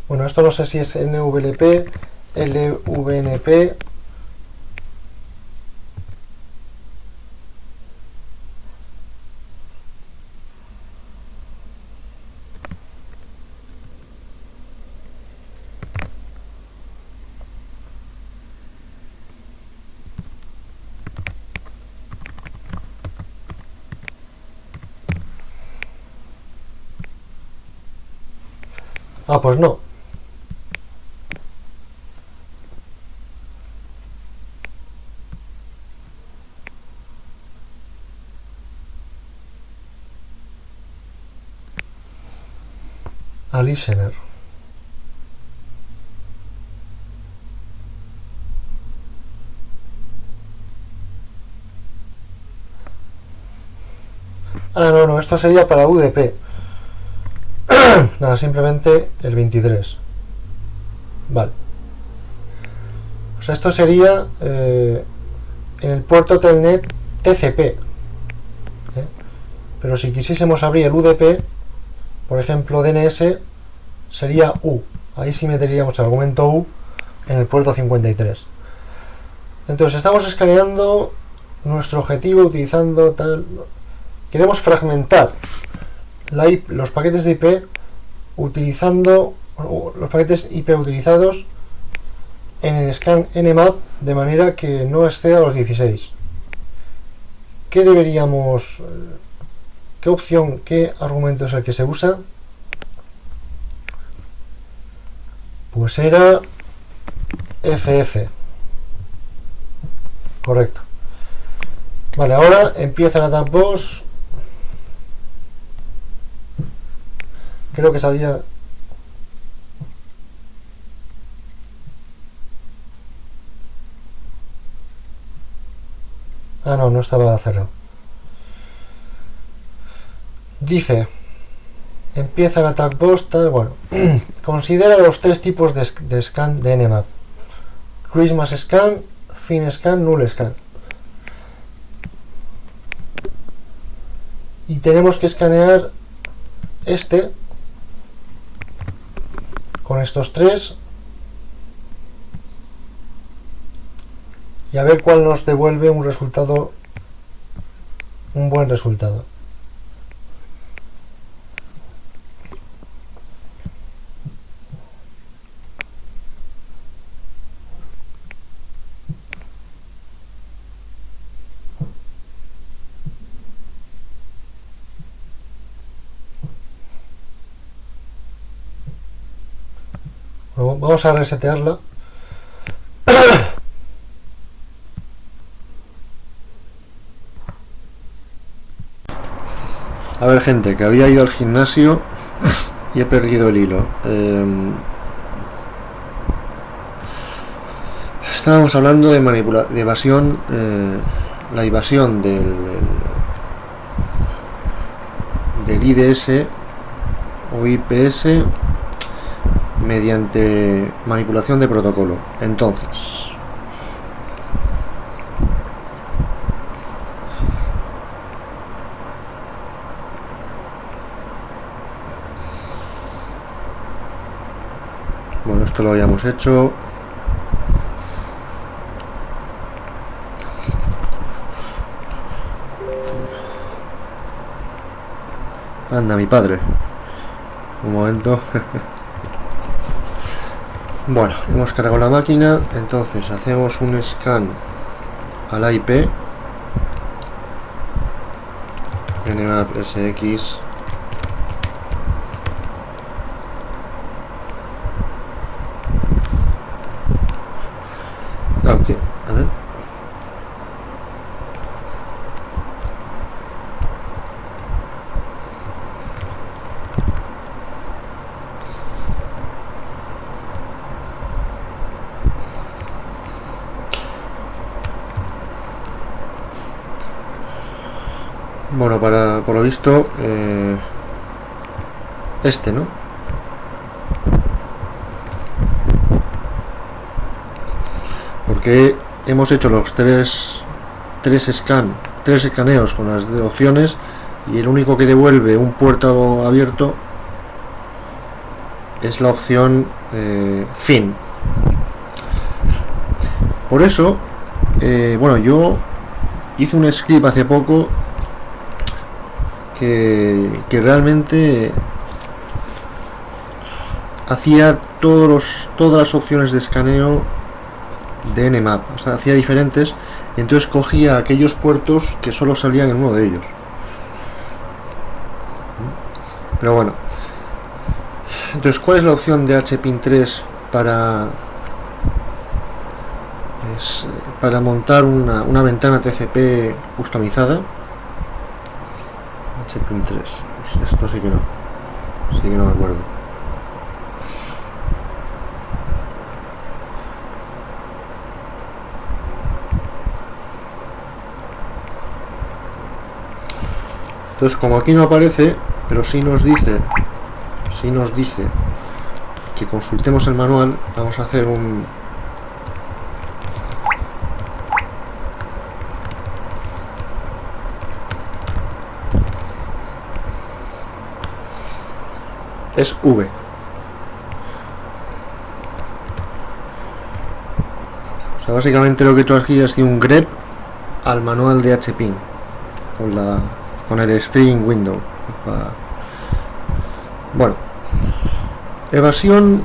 Bueno, esto no sé si es NVLP, LVNP. Ah, pues no. A listener. Ah, no, esto sería para UDP. Nada, simplemente el 23. Vale. O sea, esto sería en el puerto telnet TCP. Pero si quisiésemos abrir el UDP, por ejemplo DNS, sería U. Ahí sí meteríamos el argumento U en el puerto 53. Entonces estamos escaneando nuestro objetivo utilizando tal. Queremos fragmentar los paquetes de IP utilizando los paquetes IP utilizados en el scan nmap de manera que no exceda los 16. ¿Qué deberíamos, qué opción, qué argumento es el que se usa? Pues era FF. Correcto. Vale, ahora empieza la tapbox. Creo que salía. Ah, no estaba cerrado. Dice, empieza el attack box, tal, bueno. Considera los tres tipos de scan de nmap: Christmas scan, fin scan, null scan. Y tenemos que escanear con estos tres y a ver cuál nos devuelve un buen resultado. Vamos a resetearla. A ver, gente, que había ido al gimnasio y he perdido el hilo. Estábamos hablando de evasión, la evasión del IDS o IPS mediante manipulación de protocolo. Entonces, Bueno, esto lo habíamos hecho. Anda, mi padre. Un momento. Bueno, hemos cargado la máquina. Entonces hacemos un scan a la IP. Nmap SX. Okay, a ver. Bueno, por lo visto, ¿no? Porque hemos hecho los tres escaneos con las opciones y el único que devuelve un puerto abierto es la opción fin. Por eso, bueno, yo hice un script hace poco que realmente hacía todas las opciones de escaneo de Nmap, o sea, hacía diferentes, y entonces cogía aquellos puertos que solo salían en uno de ellos. Pero bueno, entonces, ¿cuál es la opción de HPin 3 para montar una ventana TCP customizada? HPin 3, pues esto sí que no me acuerdo. Entonces, como aquí no aparece, pero sí nos dice que consultemos el manual, vamos a hacer un es V. O sea, básicamente lo que he hecho aquí ha sido un grep al manual de HPin con el string window. Bueno, evasión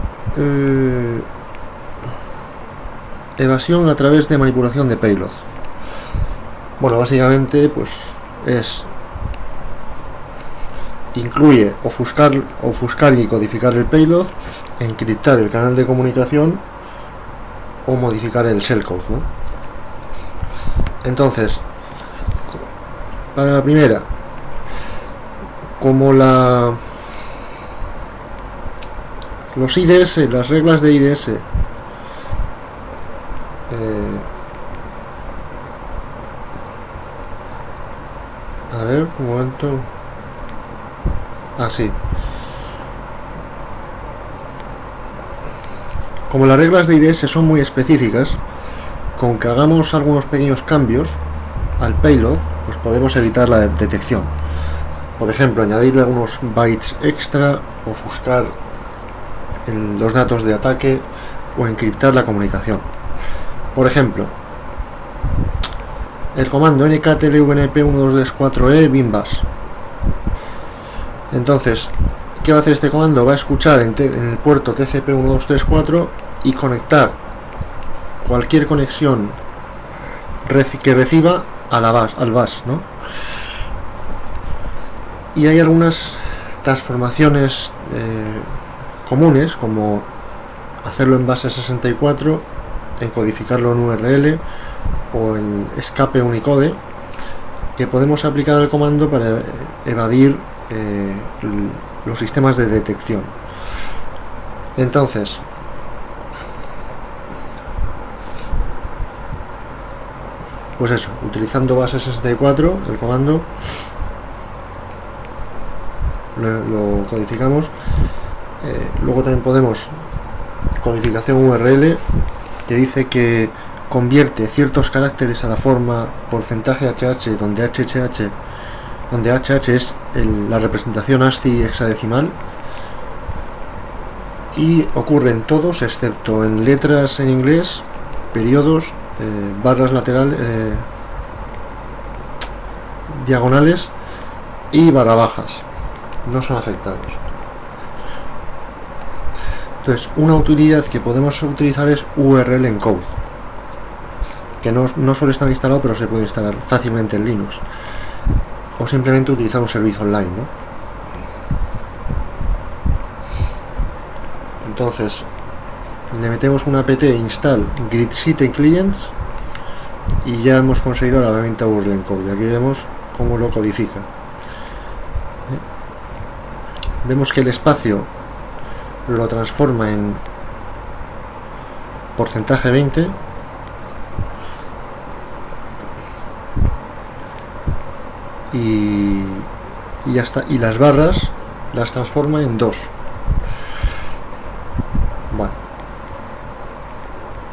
a través de manipulación de payload. Bueno, básicamente pues incluye ofuscar y codificar el payload, encriptar el canal de comunicación o modificar el shellcode, ¿no? Entonces, para la primera, como los IDS, las reglas de IDS a ver, un momento. Sí. Como las reglas de IDS son muy específicas, con que hagamos algunos pequeños cambios al payload, pues podemos evitar la detección. Por ejemplo, añadirle algunos bytes extra, ofuscar los datos de ataque o encriptar la comunicación. Por ejemplo, el comando nktlvnp1234e binbash. Entonces, ¿qué va a hacer este comando? Va a escuchar en el puerto TCP1234 y conectar cualquier conexión que reciba al bus, ¿no? Y hay algunas transformaciones comunes, como hacerlo en base 64, encodificarlo en URL o en escape Unicode, que podemos aplicar al comando para evadir los sistemas de detección. Entonces, pues eso, utilizando base 64, el comando lo codificamos. Luego también podemos codificación URL, que dice que convierte ciertos caracteres a la forma porcentaje HH, donde HH es la representación ASCII hexadecimal, y ocurren todos excepto en letras en inglés, periodos, barras laterales, diagonales y barra bajas. No son afectados. Entonces, una utilidad que podemos utilizar es URL encode, que no suele estar instalado, pero se puede instalar fácilmente en Linux, o simplemente utilizar un servicio online, ¿no? Entonces le metemos una apt install gridcity clients y ya hemos conseguido la herramienta URL encode. Aquí vemos cómo lo codifica. Vemos que el espacio lo transforma en porcentaje 20 y ya está, y las barras las transforma en 2. Bueno,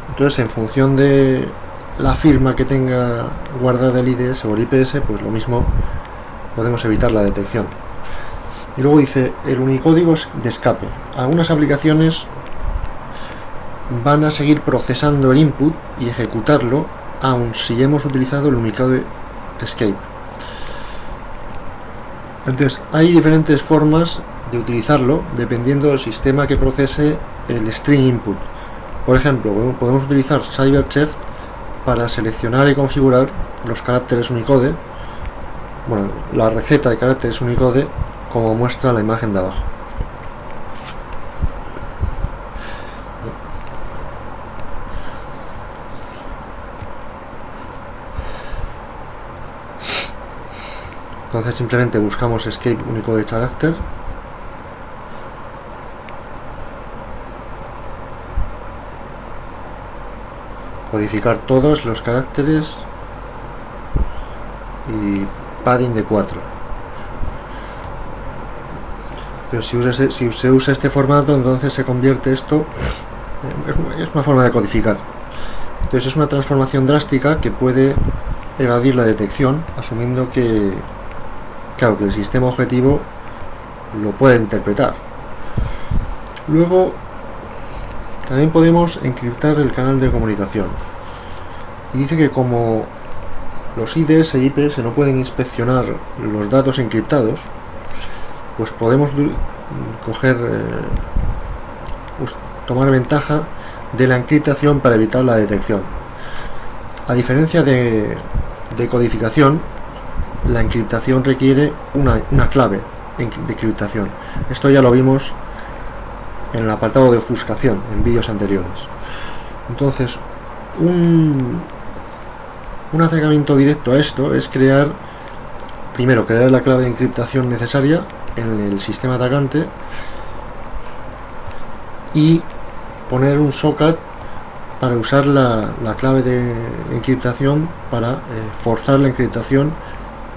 entonces en función de la firma que tenga guardada el IDS o el IPS, pues lo mismo podemos evitar la detección. Y luego dice el unicódigo de escape. Algunas aplicaciones van a seguir procesando el input y ejecutarlo aun si hemos utilizado el unicódigo escape. Entonces hay diferentes formas de utilizarlo dependiendo del sistema que procese el string input. Por ejemplo, podemos utilizar Cyberchef para seleccionar y configurar los caracteres Unicode, bueno, la receta de caracteres Unicode, como muestra la imagen de abajo. Entonces simplemente buscamos escape Unicode character codificar todos los caracteres y padding de 4. Pero si se usa este formato, entonces se convierte esto, es una forma de codificar. Entonces es una transformación drástica que puede evadir la detección, asumiendo que, claro, que el sistema objetivo lo puede interpretar. Luego también podemos encriptar el canal de comunicación. Y dice que como los IDS e IPS no pueden inspeccionar los datos encriptados, pues podemos tomar ventaja de la encriptación para evitar la detección. A diferencia de codificación, la encriptación requiere una clave de encriptación. Esto ya lo vimos en el apartado de ofuscación en vídeos anteriores. Entonces, un acercamiento directo a esto es crear la clave de encriptación necesaria en el sistema atacante y poner un socket para usar la clave de encriptación para forzar la encriptación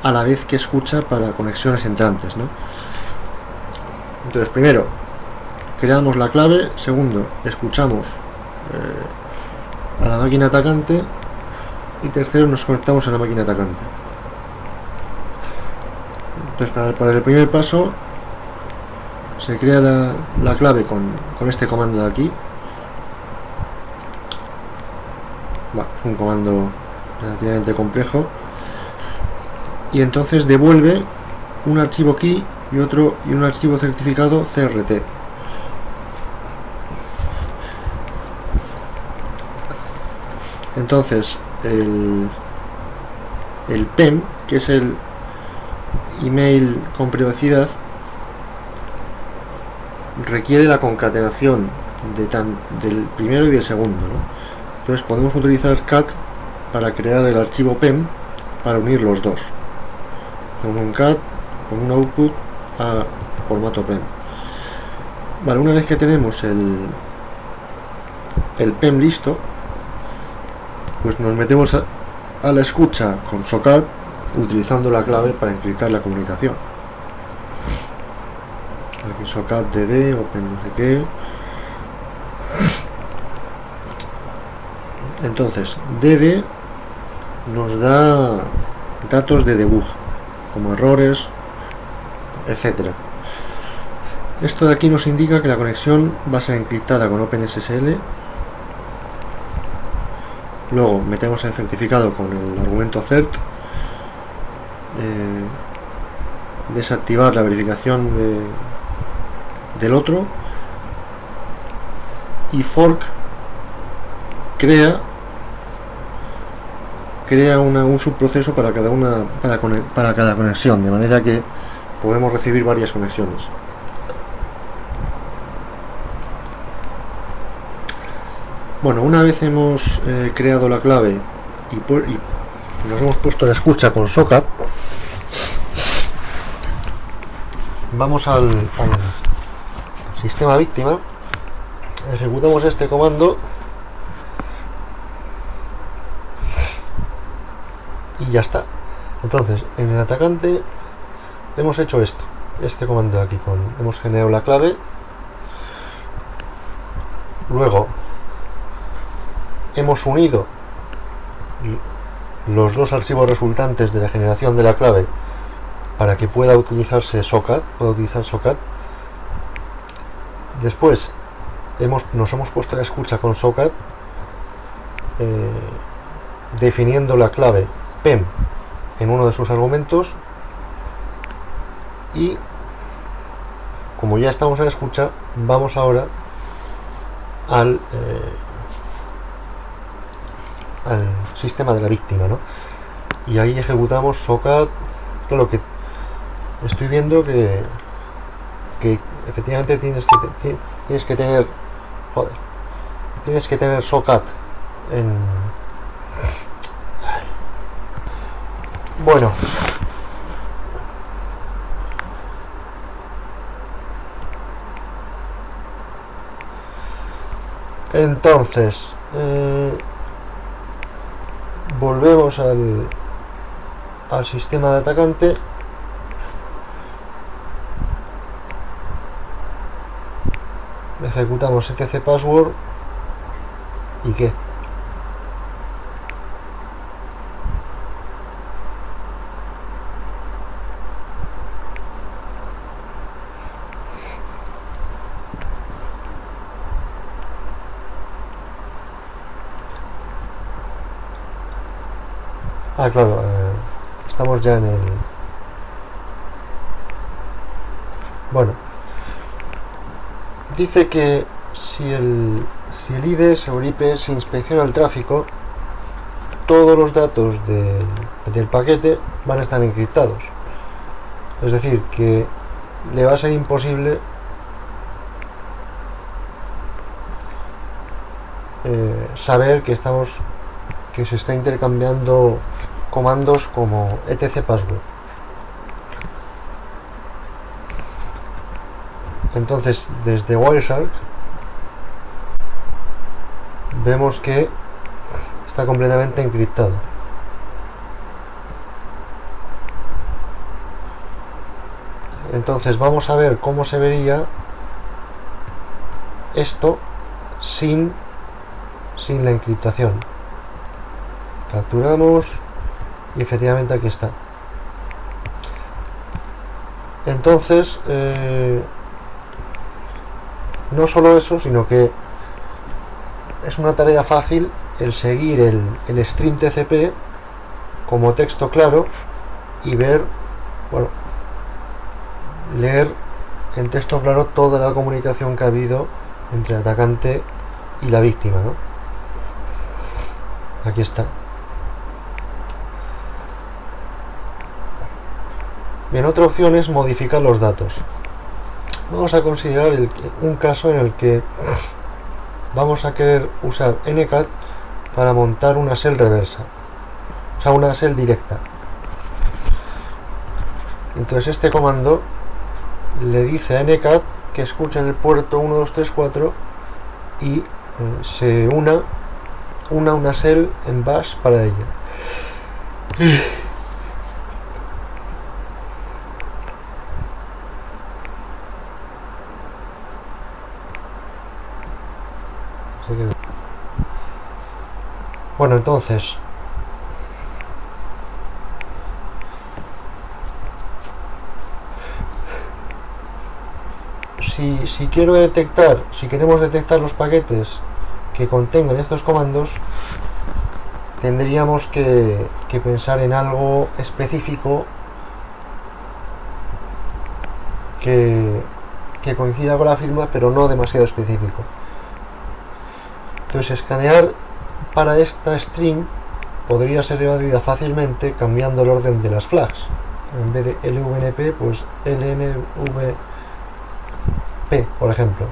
a la vez que escucha para conexiones entrantes, ¿no? Entonces, primero creamos la clave, segundo escuchamos a la máquina atacante y tercero nos conectamos a la máquina atacante. Entonces, para el primer paso se crea la clave con este comando de aquí. Es un comando relativamente complejo, y entonces devuelve un archivo key y un archivo certificado CRT. Entonces el PEM, que es el email con privacidad, requiere la concatenación del primero y del segundo, ¿no? Entonces podemos utilizar cat para crear el archivo PEM para unir los dos. Hacemos un cat con un output a formato PEM. Vale, una vez que tenemos el PEM listo, pues nos metemos a la escucha con socat utilizando la clave para encriptar la comunicación. Aquí socat dd open no sé qué. Entonces dd nos da datos de debug como errores, etcétera. Esto de aquí nos indica que la conexión va a ser encriptada con OpenSSL. Luego metemos el certificado con el argumento CERT. Desactivar la verificación del otro. Y fork crea un subproceso para cada conexión, de manera que podemos recibir varias conexiones. Bueno, una vez hemos creado la clave y nos hemos puesto la escucha con Socat, vamos al sistema víctima, ejecutamos este comando y ya está. Entonces, en el atacante hemos hecho este comando de aquí, hemos generado la clave, luego hemos unido los dos archivos resultantes de la generación de la clave para que pueda utilizarse Socat, Después nos hemos puesto la escucha con Socat, definiendo la clave PEM en uno de sus argumentos, y como ya estamos en escucha, vamos ahora al sistema de la víctima, ¿no? Y ahí ejecutamos Socat. Claro que estoy viendo que efectivamente tienes que tener Socat en... Bueno, entonces volvemos al sistema de atacante. Ejecutamos etc password y ¿qué? Claro, estamos ya en el... Bueno, dice que si el IDE o el IP se inspecciona el tráfico, todos los datos del paquete van a estar encriptados. Es decir, que le va a ser imposible saber que se está intercambiando comandos como etc password. Entonces, desde Wireshark vemos que está completamente encriptado. Entonces vamos a ver cómo se vería esto sin la encriptación. Capturamos y efectivamente aquí está. Entonces no solo eso, sino que es una tarea fácil el seguir el stream TCP como texto claro y ver, bueno, leer en texto claro toda la comunicación que ha habido entre el atacante y la víctima, ¿no? Aquí está. Bien, otra opción es modificar los datos. Vamos a considerar un caso en el que vamos a querer usar NCAT para montar una shell reversa, o sea, una shell directa. Entonces este comando le dice a NCAT que escuche en el puerto 1234 y se una una shell en bash para ella. Bueno, entonces si quiero detectar, si queremos detectar los paquetes que contengan estos comandos, tendríamos que pensar en algo específico que coincida con la firma, pero no demasiado específico. Entonces, escanear para esta string podría ser evadida fácilmente cambiando el orden de las flags. En vez de LVNP, pues LNVP, por ejemplo.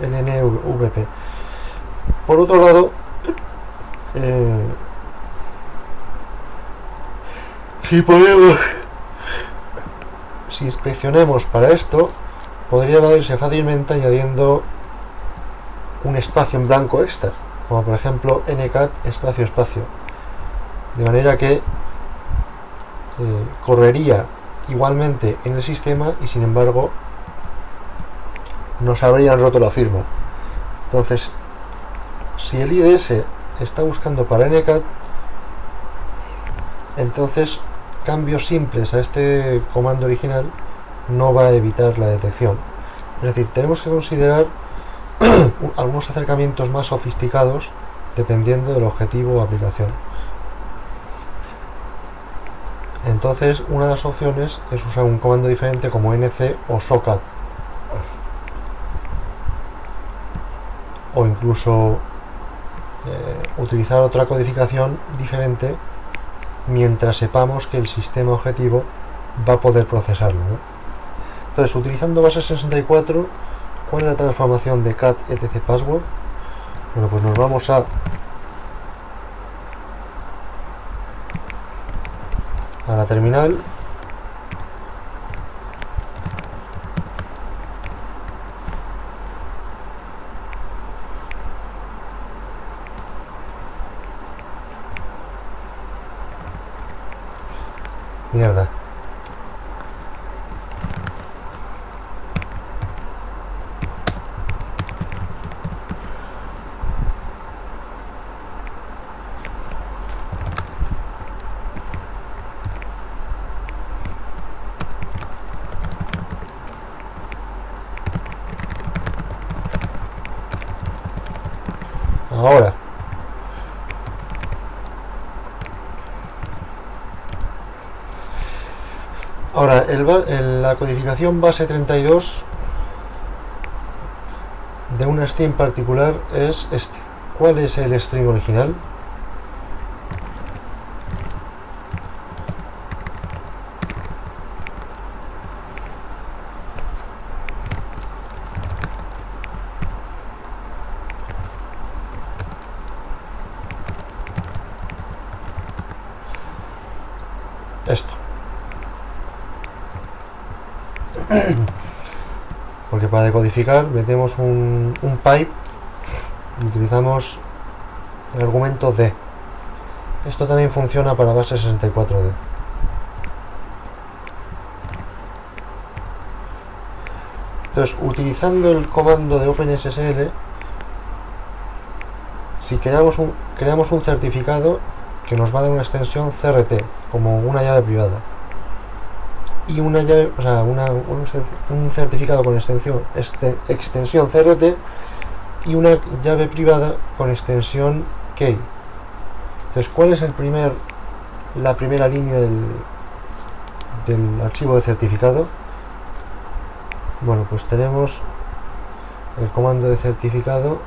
LNVP. Por otro lado, si inspeccionemos para esto, podría evadirse fácilmente añadiendo un espacio en blanco extra, como por ejemplo ncat espacio espacio, de manera que correría igualmente en el sistema y sin embargo nos habrían roto la firma. Entonces, si el IDS está buscando para ncat, entonces cambios simples a este comando original no va a evitar la detección. Es decir, tenemos que considerar algunos acercamientos más sofisticados dependiendo del objetivo o aplicación. Entonces, una de las opciones es usar un comando diferente como nc o socat, o incluso utilizar otra codificación diferente mientras sepamos que el sistema objetivo va a poder procesarlo, ¿no? Entonces, utilizando base 64, ¿cuál es la transformación de cat etc password? Bueno, pues nos vamos a la terminal. Mierda. Ahora. Ahora, la codificación base 32 de una string particular es este. ¿Cuál es el string original? Esto. Porque para decodificar metemos un pipe y utilizamos el argumento D. Esto también funciona para base 64D. Entonces, utilizando el comando de OpenSSL, si creamos un certificado que nos va a dar una extensión CRT, como una llave privada, y una llave, o sea, un certificado con extensión CRT y una llave privada con extensión key. Entonces, ¿cuál es la primera línea del archivo de certificado? Bueno, pues tenemos el comando de certificado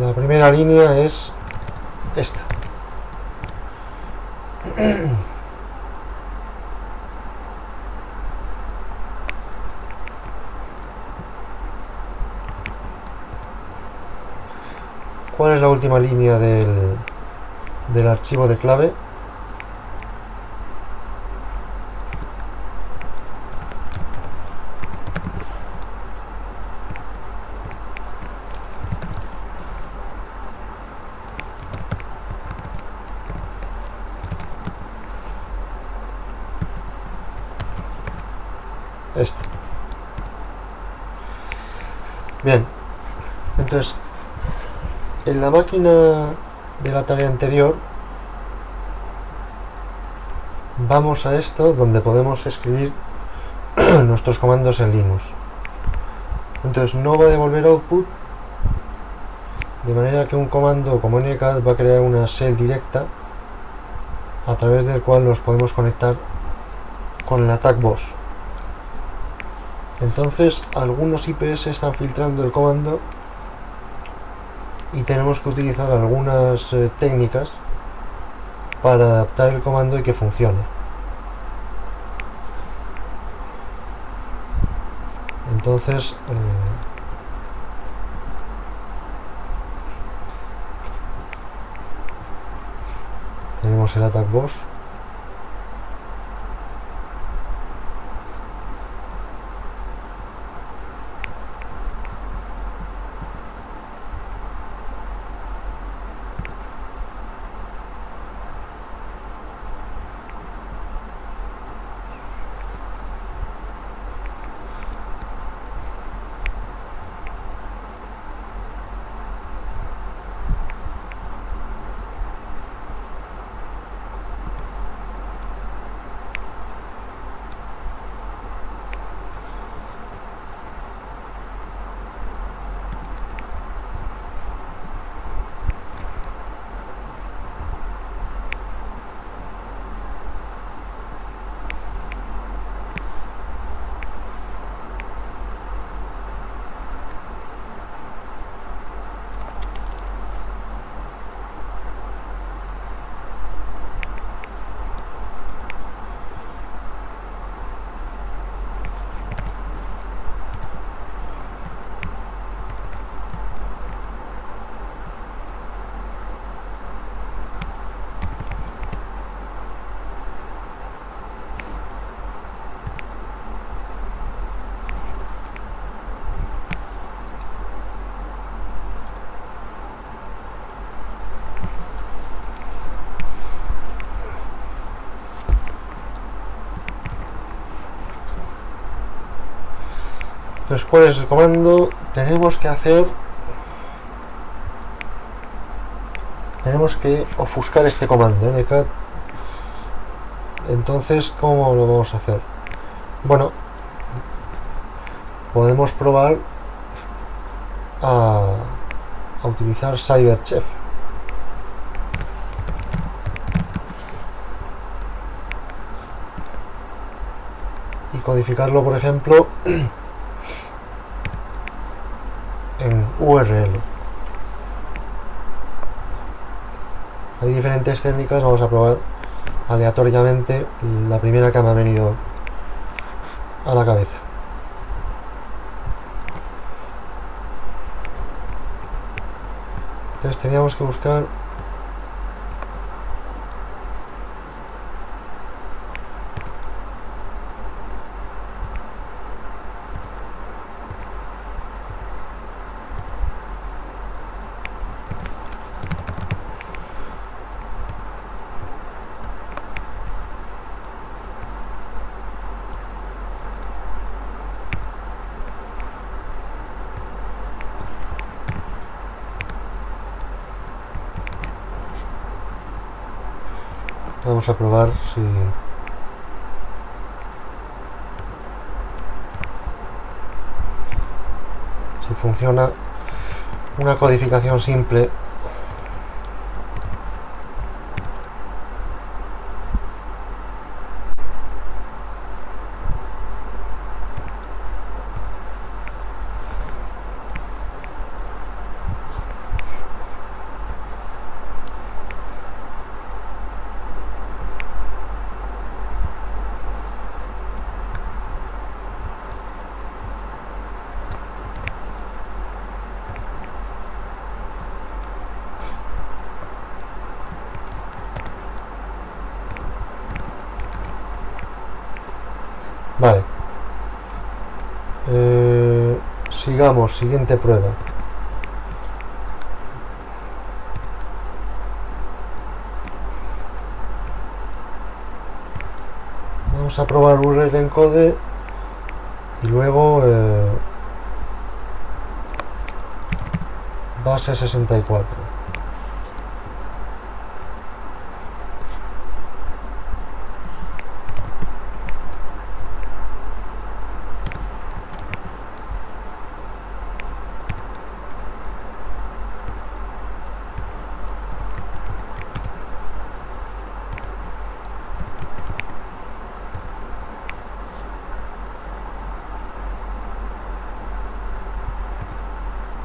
la primera línea es esta. ¿Cuál es la última línea del archivo de clave? Este. Bien, entonces en la máquina de la tarea anterior vamos a esto donde podemos escribir nuestros comandos en Linux. Entonces no va a devolver output, de manera que un comando como ncat va a crear una shell directa a través del cual nos podemos conectar con el attack boss. Entonces algunos IPS están filtrando el comando y tenemos que utilizar algunas técnicas para adaptar el comando y que funcione. Entonces tenemos el attack boss. Entonces, ¿cuál es el comando? Tenemos que ofuscar este comando, ncat. Entonces, ¿cómo lo vamos a hacer? Bueno, podemos probar a utilizar Cyberchef. Y codificarlo, por ejemplo, en URL. Hay diferentes técnicas, vamos a probar aleatoriamente la primera que me ha venido a la cabeza. Entonces teníamos que buscar vamos a probar si funciona una codificación simple. Vale. Sigamos, siguiente prueba. Vamos a probar URL encode y luego base 64.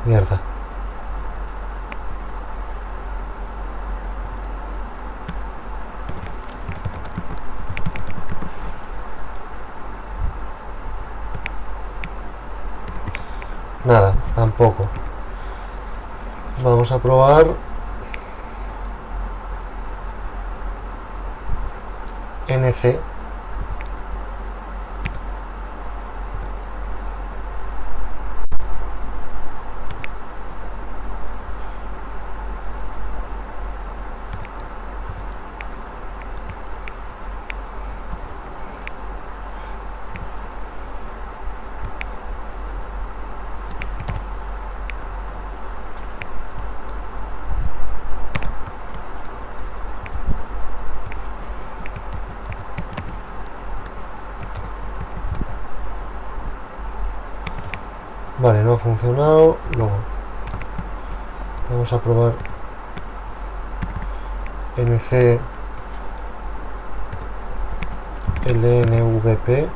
Mierda. Nada, tampoco. Vamos a probar NC. Vale, no ha funcionado. Luego vamos a probar NC LNVP.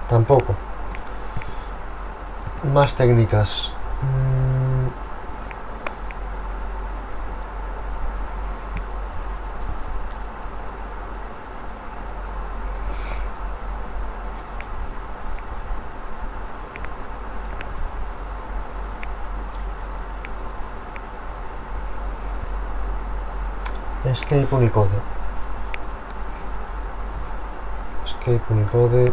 Tampoco. Más técnicas. Escape Unicode. Escape Unicode.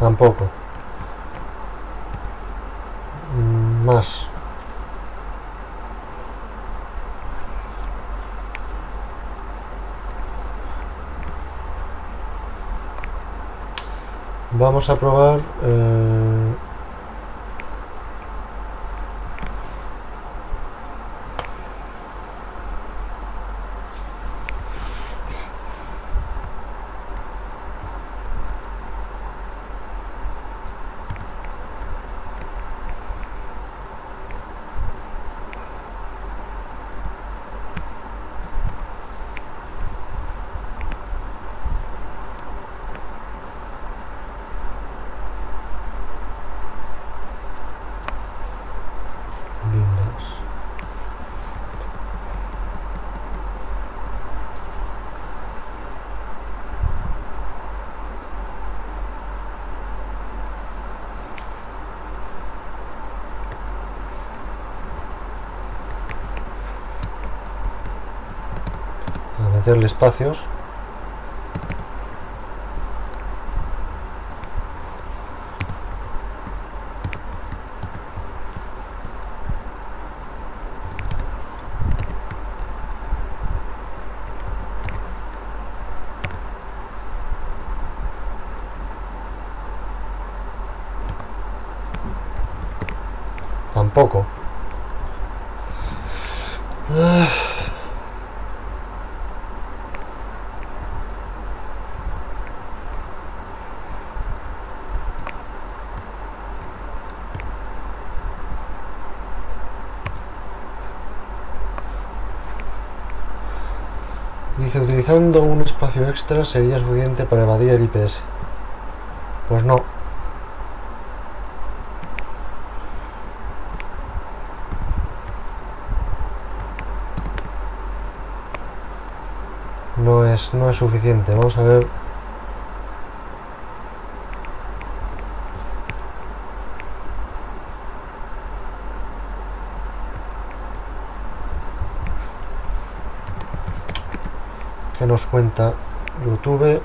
Tampoco. Más. Vamos a probar Windows. A meterle espacios. tampoco. Dice, utilizando un espacio extra sería suficiente para evadir el IPS. Pues no. No es suficiente. Vamos a ver. ¿Qué nos cuenta YouTube?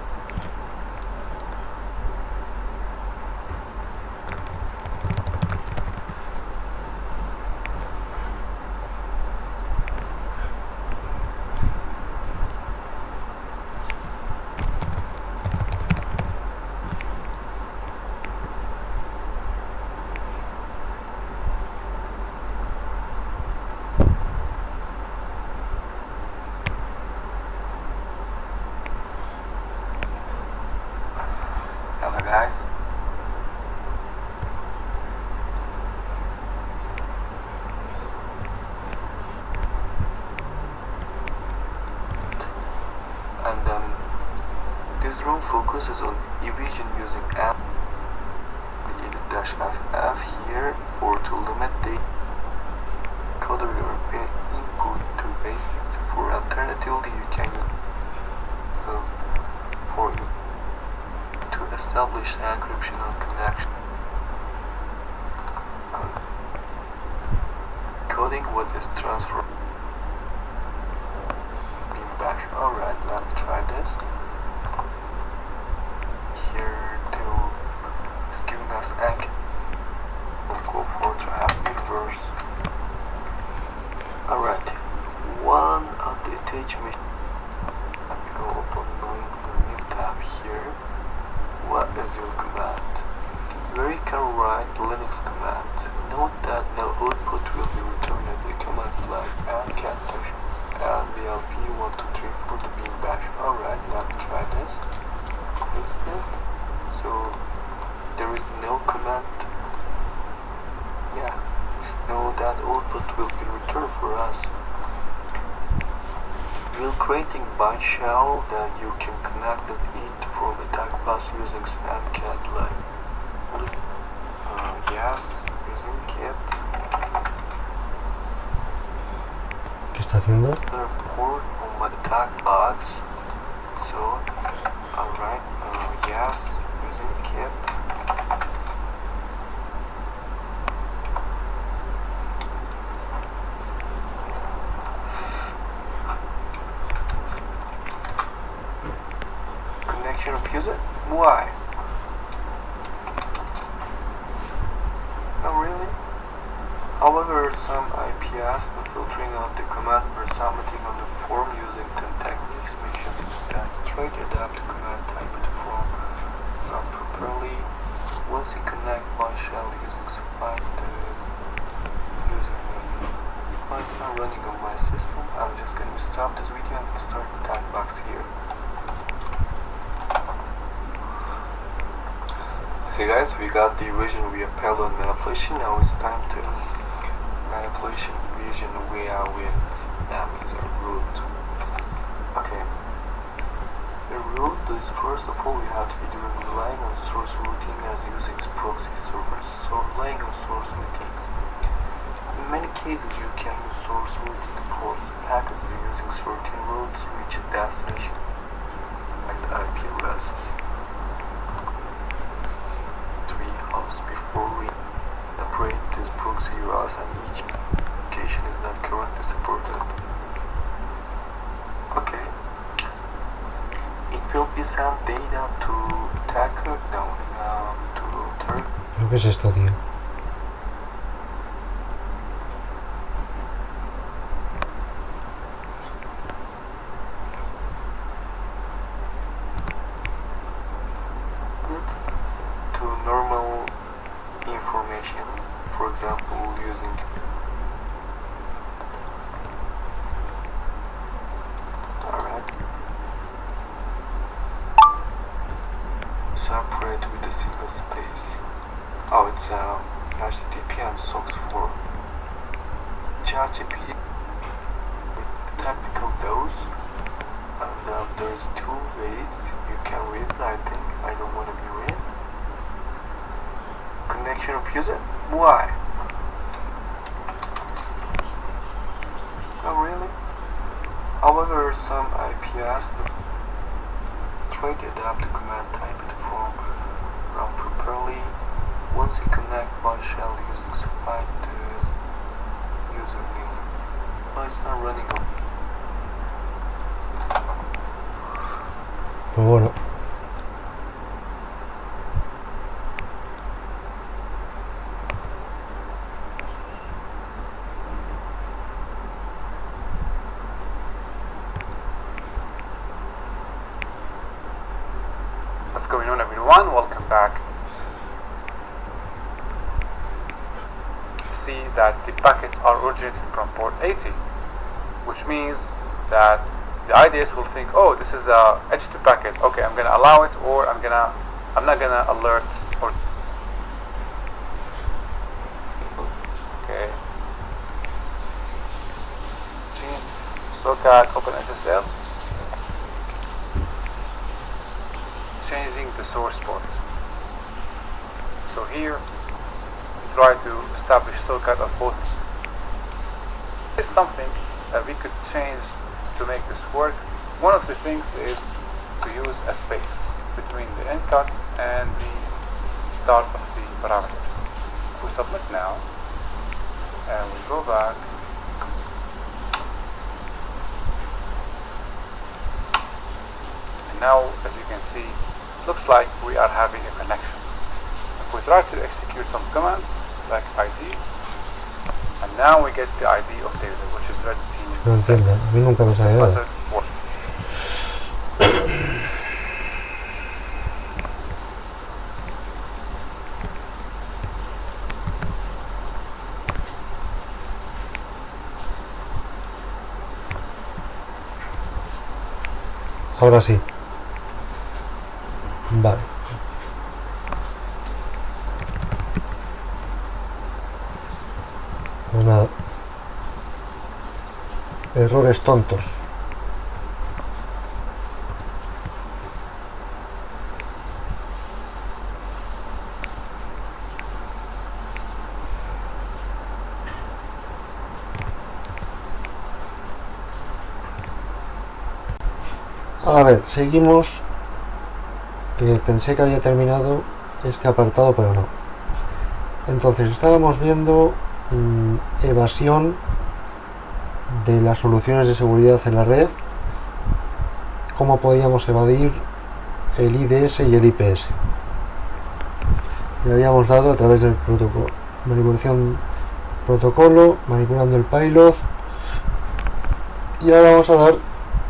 Guys, and this room focuses on evasion using edit-ff here or to limit the code of your input to basics. For alternatively, you can use for to establish encryption and connection. Coding what is transfer being bash. Alright, let's try this. Here to is giving us anchor. We'll go for to have inverse. Alright. One of the attachment. Let me go open the new tab here. What is your command? Where you can write Linux command. Note that no output will be returned at the command like mcat lblp1234 to being bash. Alright, let's try this. Paste it. So there is no command. Yeah, no that output will be returned for us. We're creating bind shell that you can connect it from attack bus using mcat like yes, using kit. ¿Qué está haciendo? Report on my attack box. So, alright, yes, using kit. Connection refuser? Why? Not really. However, some IPS and filtering out the command or submitting on the form using 10 techniques make sure that straight adapt to command type to form not properly. Once you connect one shell using find using when it's not running on my system, I'm just going to stop this video and start the attack box here. Okay guys, we got the evasion via payload manipulation. Now it's time to manipulation evasion via with that means our root. Okay. The root is first of all we have to be doing relying on source routing as using proxy servers. So relying on source routings. In many cases you can use source routing for packets using certain routes to reach a destination like the IP addresses. Before we separate this proxy URLs and each location is not currently supported. Okay. It will be sent data to attacker, to target. ¿Qué es esto, tío? for example, using separate with a single space. Oh, it's HTTP and SOX 4. ChatGPT with technical dose, and there's two ways you can read it. I think I don't want to be read. Connection refused. Why? Oh really? However, some IPS try to adapt the command type to form run properly. Once you connect one shell using Survive username, well, it's not running up. Pero bueno. What's going on, everyone? Welcome back. See that the packets are originating from port 80, which means that the IDS will think, oh, this is a H2 packet. Okay, I'm gonna allow it, or I'm not gonna alert. Or okay, SOCAT OpenSSL. Changing the source port. So here we try to establish SOCAT of both. This is something that we could change to make this work. One of the things is to use a space between the end cut and the start of the parameters. If we submit now and we go back, and now as you can see, looks like we are having a connection. If we try to execute some commands like ID, and now we get the ID of Taylor, which is red team. No entiendo, a mí nunca me sale nada. Ahora sí. Vale. Pues nada. Errores tontos. A ver, seguimos. Que pensé que había terminado este apartado, pero no. Entonces estábamos viendo evasión de las soluciones de seguridad en la red, cómo podíamos evadir el IDS y el IPS. Y habíamos dado a través del protocolo, manipulación protocolo, manipulando el payload, y ahora vamos a dar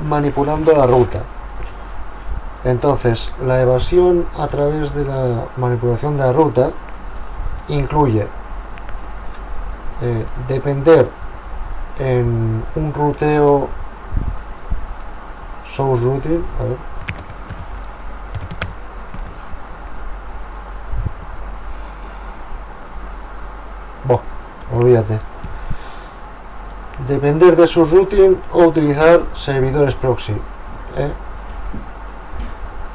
manipulando la ruta. Entonces, la evasión a través de la manipulación de la ruta incluye depender en un ruteo source routing, a ver. Olvídate. Depender de su routing o utilizar servidores proxy.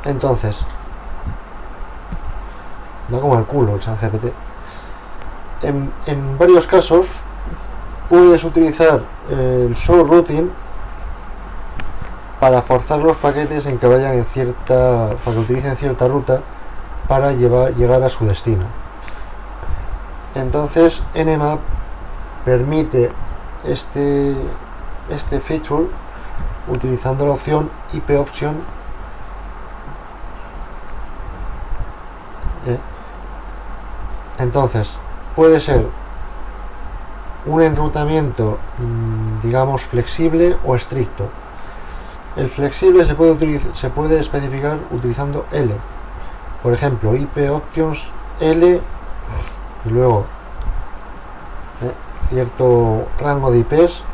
Entonces, va como el culo el ChatGPT. En varios casos puedes utilizar el source routing para forzar los paquetes en que vayan en para que utilicen cierta ruta para llegar a su destino. Entonces Nmap permite este feature utilizando la opción IP option. Entonces puede ser un enrutamiento digamos flexible o estricto. El flexible se puede especificar utilizando L, por ejemplo IP options L y luego cierto rango de IPs,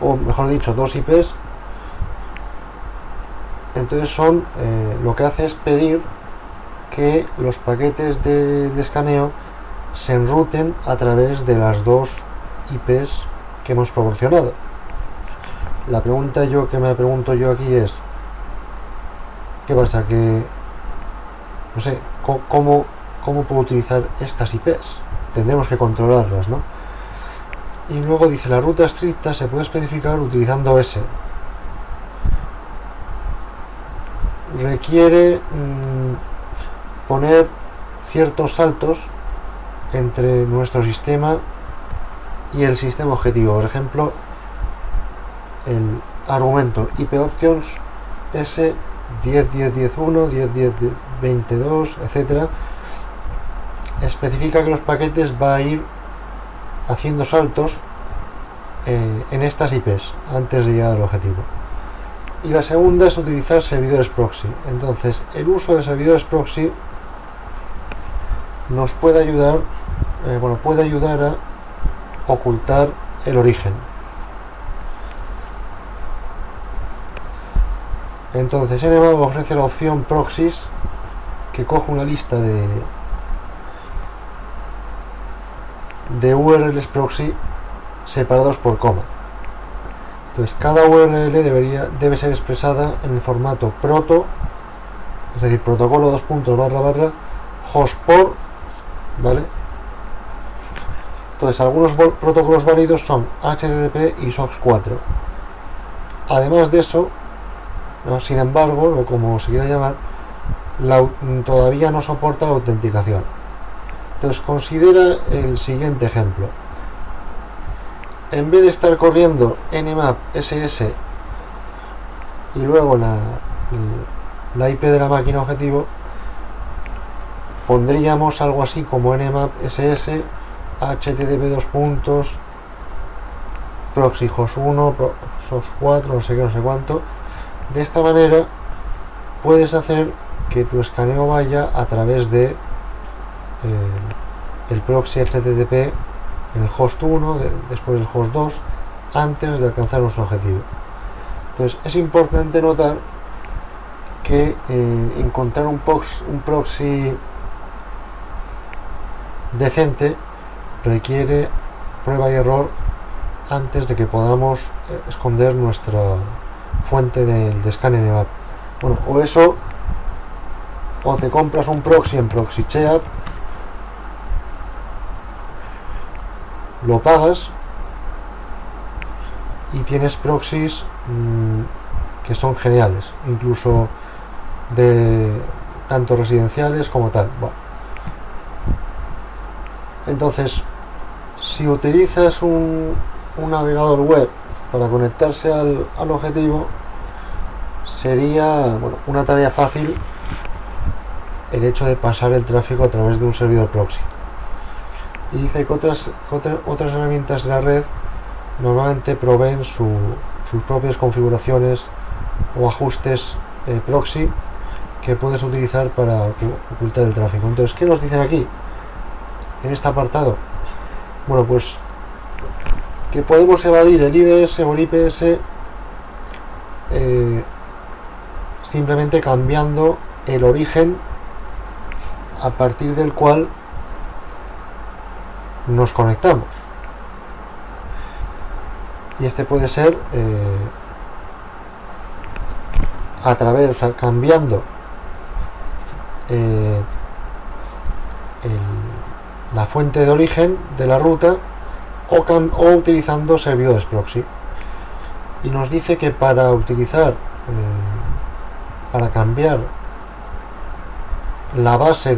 o mejor dicho, 2 IPs. Entonces son lo que hace es pedir que los paquetes del escaneo se enruten a través de las 2 IPs que hemos proporcionado. La pregunta que me pregunto yo aquí es, ¿qué pasa? Que no sé, ¿cómo puedo utilizar estas IPs? Tendremos que controlarlas, ¿no? Y luego dice, la ruta estricta se puede especificar utilizando S. Requiere poner ciertos saltos entre nuestro sistema y el sistema objetivo. Por ejemplo, el argumento IP options S 10.10.10.1, 10.10.22, etcétera, especifica que los paquetes va a ir haciendo saltos en estas IPs antes de llegar al objetivo. Y la segunda es utilizar servidores proxy. Entonces, el uso de servidores proxy nos puede ayudar, puede ayudar a ocultar el origen. Entonces, Nmap ofrece la opción proxies, que coge una lista de URLs proxy separados por coma. Entonces, cada URL debe ser expresada en el formato proto, es decir, protocolo //hostport, ¿vale? Entonces, algunos protocolos válidos son HTTP y SOX4. Además de eso, ¿no? Sin embargo, o como se quiera llamar, todavía no soporta la autenticación. Entonces, considera el siguiente ejemplo. En vez de estar corriendo nmap ss y luego la IP de la máquina objetivo, pondríamos algo así como nmap ss http proxy host 1 source 4 no sé qué, no sé cuánto. De esta manera puedes hacer que tu escaneo vaya a través de el proxy http, el host 1, después el host 2, antes de alcanzar nuestro objetivo. Entonces es importante notar que encontrar un proxy decente requiere prueba y error antes de que podamos esconder nuestra fuente de scan Nmap. Bueno, o eso, o te compras un proxy en ProxyCheap, lo pagas y tienes proxies que son geniales, incluso de tanto residenciales como tal. Bueno. Entonces, si utilizas un navegador web para conectarse al objetivo, sería una tarea fácil el hecho de pasar el tráfico a través de un servidor proxy. Y dice que otras herramientas de la red normalmente proveen sus propias configuraciones o ajustes proxy que puedes utilizar para ocultar el tráfico. Entonces, ¿qué nos dicen aquí en este apartado? Bueno, pues que podemos evadir el IDS o el IPS simplemente cambiando el origen a partir del cual nos conectamos, y este puede ser a través, cambiando la fuente de origen de la ruta o utilizando servidores proxy. Y nos dice que para cambiar la base es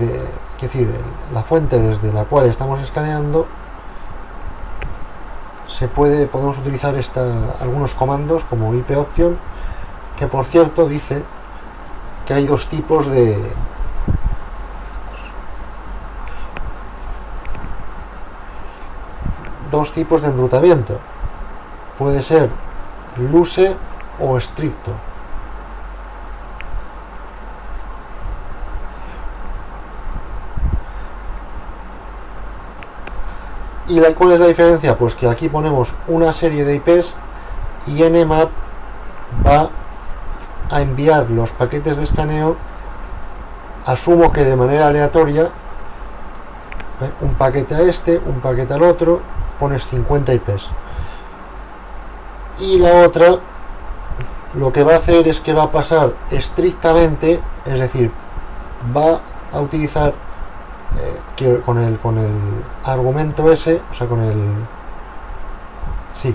decir, la fuente desde la cual estamos escaneando, podemos utilizar algunos comandos como IP option, que por cierto dice que hay dos tipos de enrutamiento. Puede ser loose o estricto. ¿Y cuál es la diferencia? Pues que aquí ponemos una serie de IPs y Nmap va a enviar los paquetes de escaneo, asumo que de manera aleatoria, un paquete a este, un paquete al otro, pones 50 IPs. Y la otra, lo que va a hacer es que va a pasar estrictamente, es decir, va a utilizar con el argumento S, o sea, con el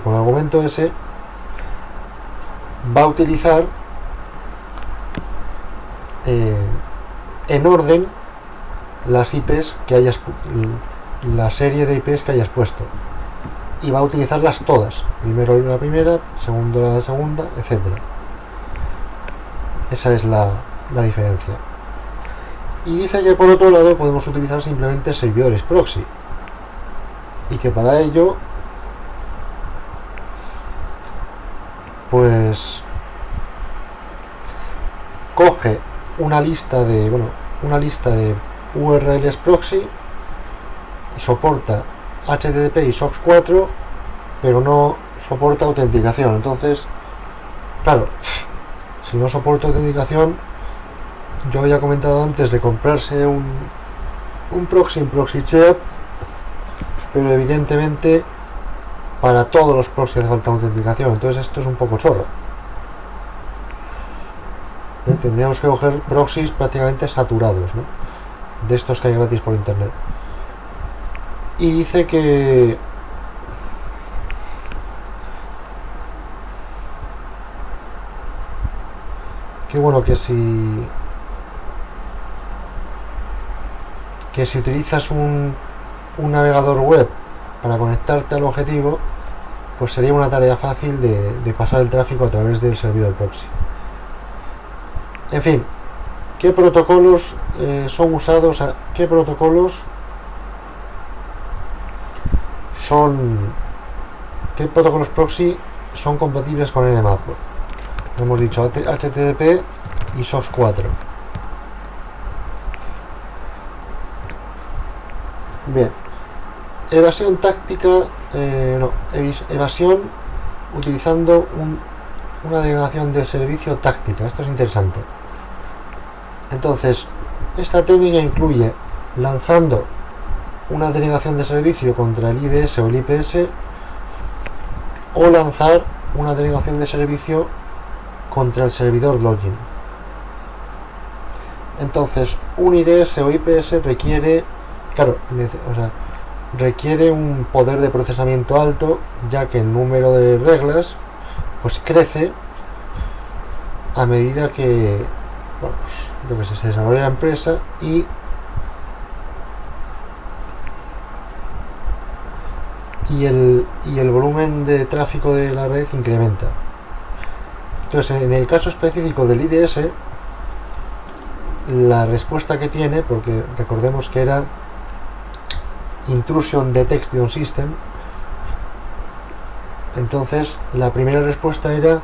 argumento S, va a utilizar en orden las IPs que hayas, la serie de IPs que hayas puesto, y va a utilizarlas todas, primero la primera, segundo la segunda, etcétera. Esa es la diferencia. Y dice que por otro lado podemos utilizar simplemente servidores proxy, y que para ello pues coge una lista de URLs proxy y soporta HTTP y SOX 4, pero no soporta autenticación. Entonces, claro, si no soporta autenticación, yo había comentado antes de comprarse un ProxyChef, pero evidentemente para todos los proxy hace falta autenticación. Entonces esto es un poco chorra. Tendríamos que coger proxies prácticamente saturados, ¿no? De estos que hay gratis por internet. Y dice que bueno, que si utilizas un navegador web para conectarte al objetivo, pues sería una tarea fácil de pasar el tráfico a través del servidor proxy. En fin, ¿qué protocolos son usados? ¿Qué protocolos proxy son compatibles con Nmap? Hemos dicho HTTP y SOX 4. Bien, evasión táctica, evasión utilizando una denegación de servicio táctica. Esto es interesante. Entonces, esta técnica incluye lanzando una denegación de servicio contra el IDS o el IPS, o lanzar una denegación de servicio contra el servidor login. Entonces, un IDS o IPS requiere un poder de procesamiento alto, ya que el número de reglas pues crece a medida que se desarrolla la empresa y el volumen de tráfico de la red incrementa. Entonces, en el caso específico del IDS, la respuesta que tiene, porque recordemos que era Intrusion Detection System, entonces la primera respuesta era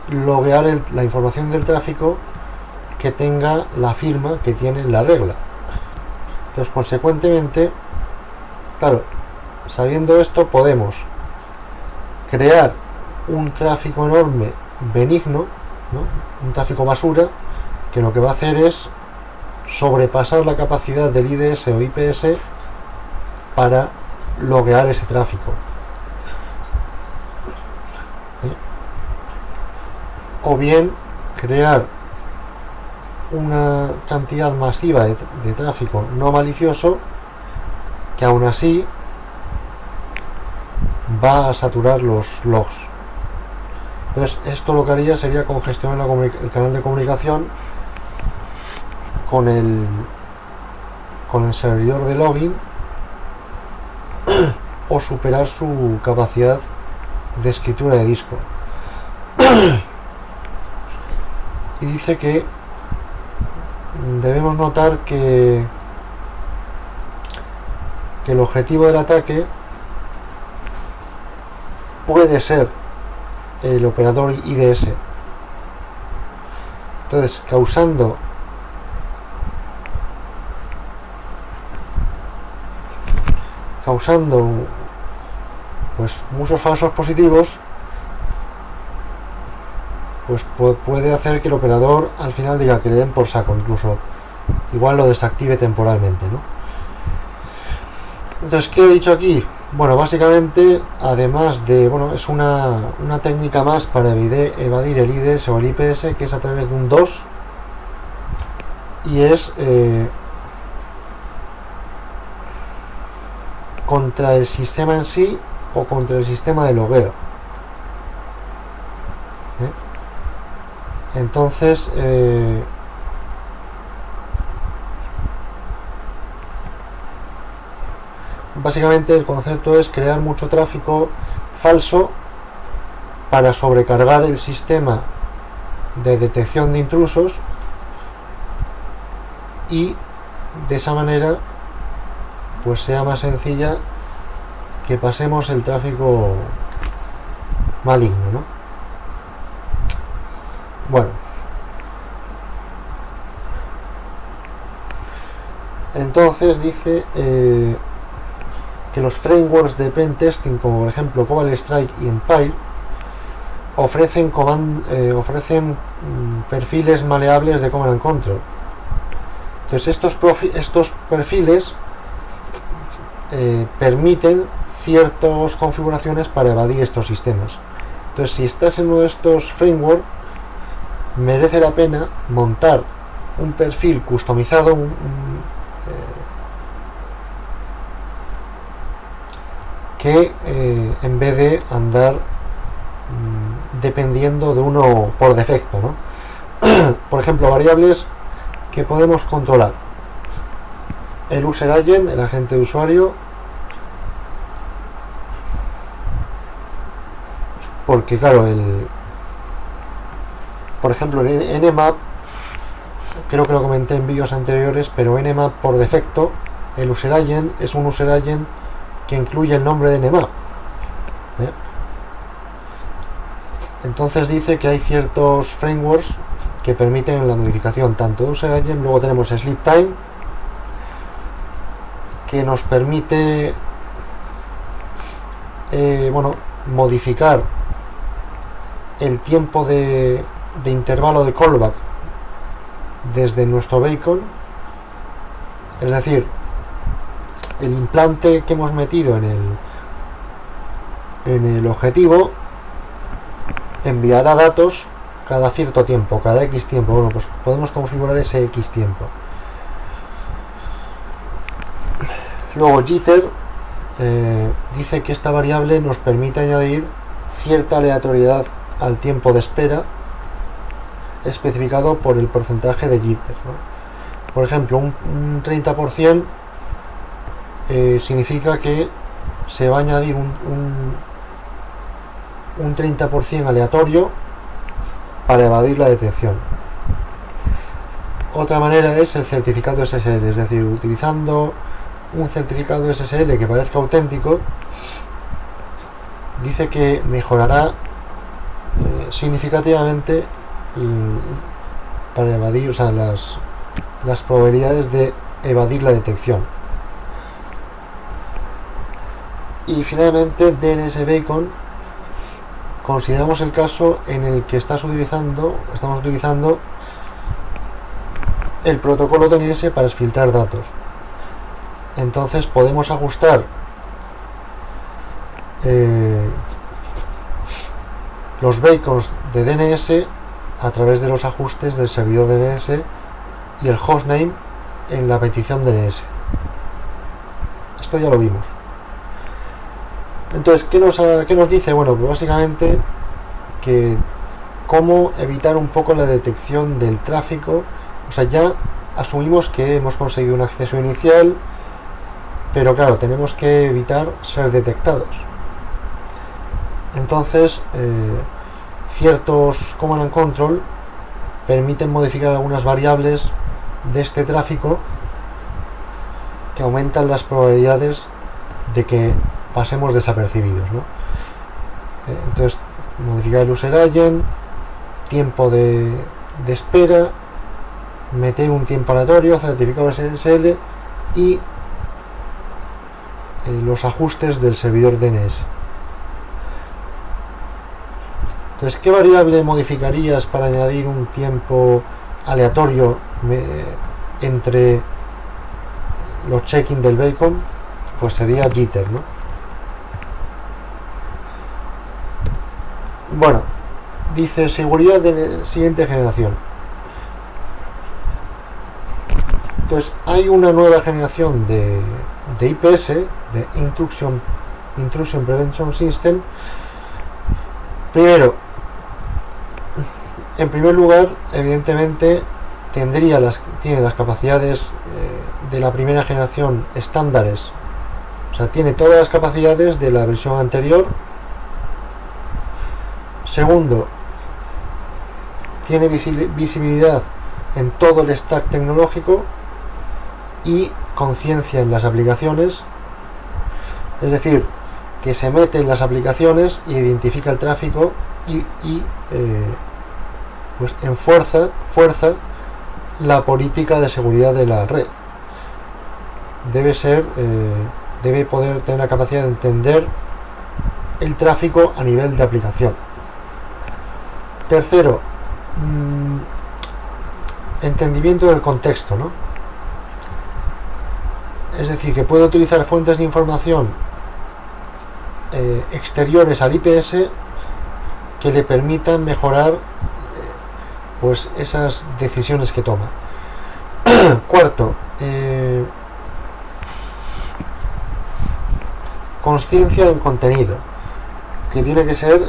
loguear la información del tráfico que tenga la firma que tiene la regla. Entonces, consecuentemente, claro, sabiendo esto, podemos crear un tráfico enorme benigno, ¿no? Un tráfico basura, que lo que va a hacer es sobrepasar la capacidad del IDS o IPS para loguear ese tráfico. O bien crear una cantidad masiva de tráfico no malicioso que aún así va a saturar los logs. Entonces, esto lo que haría sería congestionar el canal de comunicación con el servidor de login o superar su capacidad de escritura de disco. Y dice que debemos notar que el objetivo del ataque puede ser el operador IDS. Entonces, causando pues muchos falsos positivos, pues puede hacer que el operador al final diga que le den por saco, incluso igual lo desactive temporalmente, ¿no? Entonces, ¿qué he dicho aquí? Bueno, básicamente, además de, bueno, es una técnica más para evadir el IDS o el IPS, que es a través de un DOS, y es contra el sistema en sí o contra el sistema de logueo. Entonces, básicamente el concepto es crear mucho tráfico falso para sobrecargar el sistema de detección de intrusos y de esa manera pues sea más sencilla que pasemos el tráfico maligno, ¿no? Bueno, entonces dice que los frameworks de pen testing, como por ejemplo Cobalt Strike y Empire, ofrecen perfiles maleables de command and control. Entonces estos perfiles permiten ciertas configuraciones para evadir estos sistemas. Entonces, si estás en uno de estos frameworks, merece la pena montar un perfil customizado, que en vez de andar dependiendo de uno por defecto, ¿no? Por ejemplo, variables que podemos controlar: el user agent, el agente de usuario, porque claro, por ejemplo, en Nmap, creo que lo comenté en vídeos anteriores, pero Nmap por defecto, el user agent es un user agent que incluye el nombre de Nmap. Entonces dice que hay ciertos frameworks que permiten la modificación tanto de user agent. Luego tenemos sleep time, que nos permite modificar el tiempo de intervalo de callback desde nuestro beacon, es decir, el implante que hemos metido en el objetivo enviará datos cada cierto tiempo, cada X tiempo. Bueno, pues podemos configurar ese X tiempo. Luego jitter dice que esta variable nos permite añadir cierta aleatoriedad al tiempo de espera especificado por el porcentaje de jitter, ¿no? Por ejemplo, un 30% significa que se va a añadir un 30% aleatorio para evadir la detección. Otra manera es el certificado SSL, es decir, utilizando un certificado SSL que parezca auténtico, dice que mejorará significativamente para evadir, o sea, las probabilidades de evadir la detección. Y finalmente, DNS Beacon, consideramos el caso en el que estamos utilizando el protocolo DNS para filtrar datos. Entonces podemos ajustar los beacons de DNS a través de los ajustes del servidor DNS y el hostname en la petición DNS. Esto ya lo vimos. Entonces, ¿qué nos dice? Bueno, pues básicamente que cómo evitar un poco la detección del tráfico. O sea, ya asumimos que hemos conseguido un acceso inicial, pero claro, tenemos que evitar ser detectados. Entonces, ciertos command and control permiten modificar algunas variables de este tráfico que aumentan las probabilidades de que pasemos desapercibidos, ¿no? Entonces, modificar el user agent, tiempo de espera, meter un tiempo aleatorio, certificado SSL y los ajustes del servidor DNS. Entonces, ¿qué variable modificarías para añadir un tiempo aleatorio entre los check-in del bacon? Pues sería jitter, ¿no? Bueno, dice seguridad de siguiente generación. Entonces, hay una nueva generación de IPS, de Intrusion Prevention System. Primero, en primer lugar, evidentemente tiene las capacidades de la primera generación estándares, o sea, tiene todas las capacidades de la versión anterior. Segundo, tiene visibilidad en todo el stack tecnológico y conciencia en las aplicaciones, es decir, que se mete en las aplicaciones y identifica el tráfico y pues fuerza la política de seguridad de la red. Debe poder tener la capacidad de entender el tráfico a nivel de aplicación. Tercero, entendimiento del contexto, ¿no? Es decir, que puede utilizar fuentes de información exteriores al IPS que le permitan mejorar pues esas decisiones que toma. Cuarto, consciencia del contenido, que tiene que ser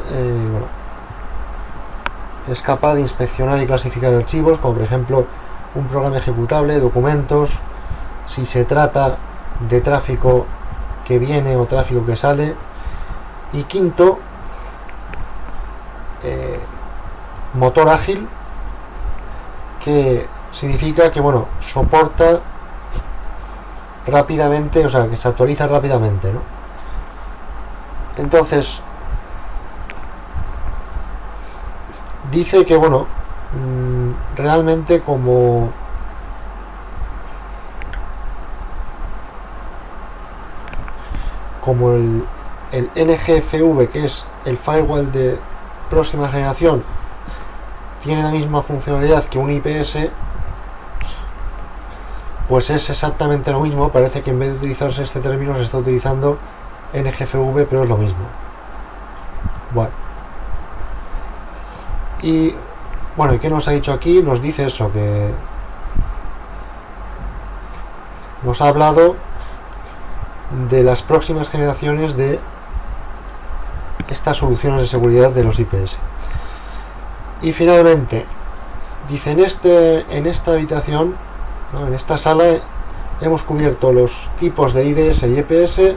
es capaz de inspeccionar y clasificar archivos, como por ejemplo un programa ejecutable, documentos, si se trata de tráfico que viene o tráfico que sale. Y quinto, motor ágil, que significa que soporta rápidamente, o sea, que se actualiza rápidamente, ¿no? Entonces dice que realmente como el NGFV, que es el firewall de próxima generación, tiene la misma funcionalidad que un IPS, pues es exactamente lo mismo. Parece que en vez de utilizarse este término se está utilizando NGFV, pero es lo mismo. Bueno, ¿y qué nos ha dicho aquí? Nos dice eso, que nos ha hablado de las próximas generaciones de estas soluciones de seguridad de los IPS. Y finalmente dice, en esta habitación, ¿no?, en esta sala hemos cubierto los tipos de IDS y EPS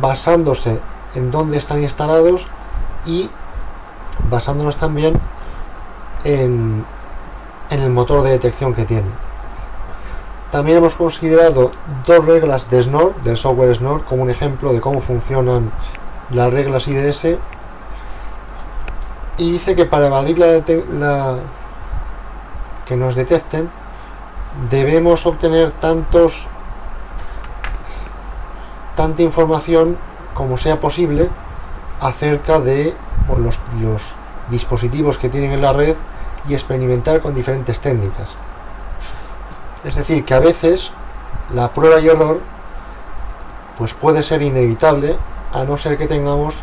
basándose en dónde están instalados y basándonos también en el motor de detección que tiene. También hemos considerado dos reglas de SNOR, del software SNOR, como un ejemplo de cómo funcionan las reglas IDS, y dice que para evadir que nos detecten debemos obtener tanta información como sea posible acerca de los dispositivos que tienen en la red y experimentar con diferentes técnicas. Es decir, que a veces la prueba y error pues puede ser inevitable, a no ser que tengamos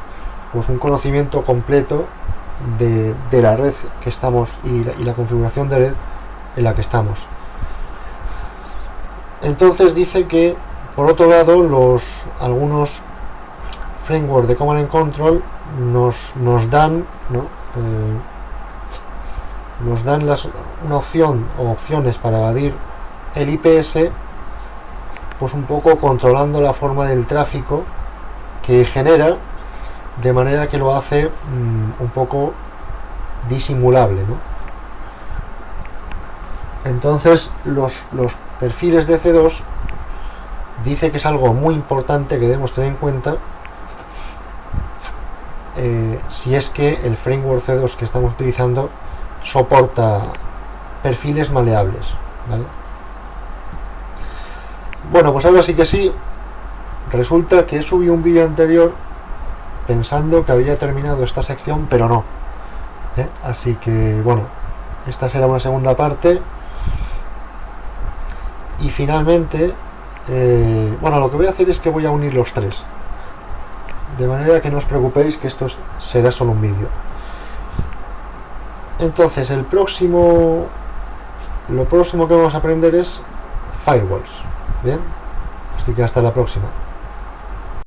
pues un conocimiento completo de la red que estamos y la configuración de red en la que estamos. Entonces dice que por otro lado algunos frameworks de Command and Control nos dan, ¿no?, nos dan una opción o opciones para evadir el IPS, pues un poco controlando la forma del tráfico que genera, de manera que lo hace un poco disimulable, ¿no? Entonces los perfiles de C2 dice que es algo muy importante que debemos tener en cuenta si es que el framework C2 que estamos utilizando soporta perfiles maleables, ¿vale? Bueno, pues ahora sí que sí. Resulta que he subido un vídeo anterior pensando que había terminado esta sección, pero no. Así que bueno, esta será una segunda parte. Y finalmente, bueno, lo que voy a hacer es que voy a unir los tres, de manera que no os preocupéis que esto será solo un vídeo. Entonces lo próximo que vamos a aprender es firewalls. Bien, así que hasta la próxima.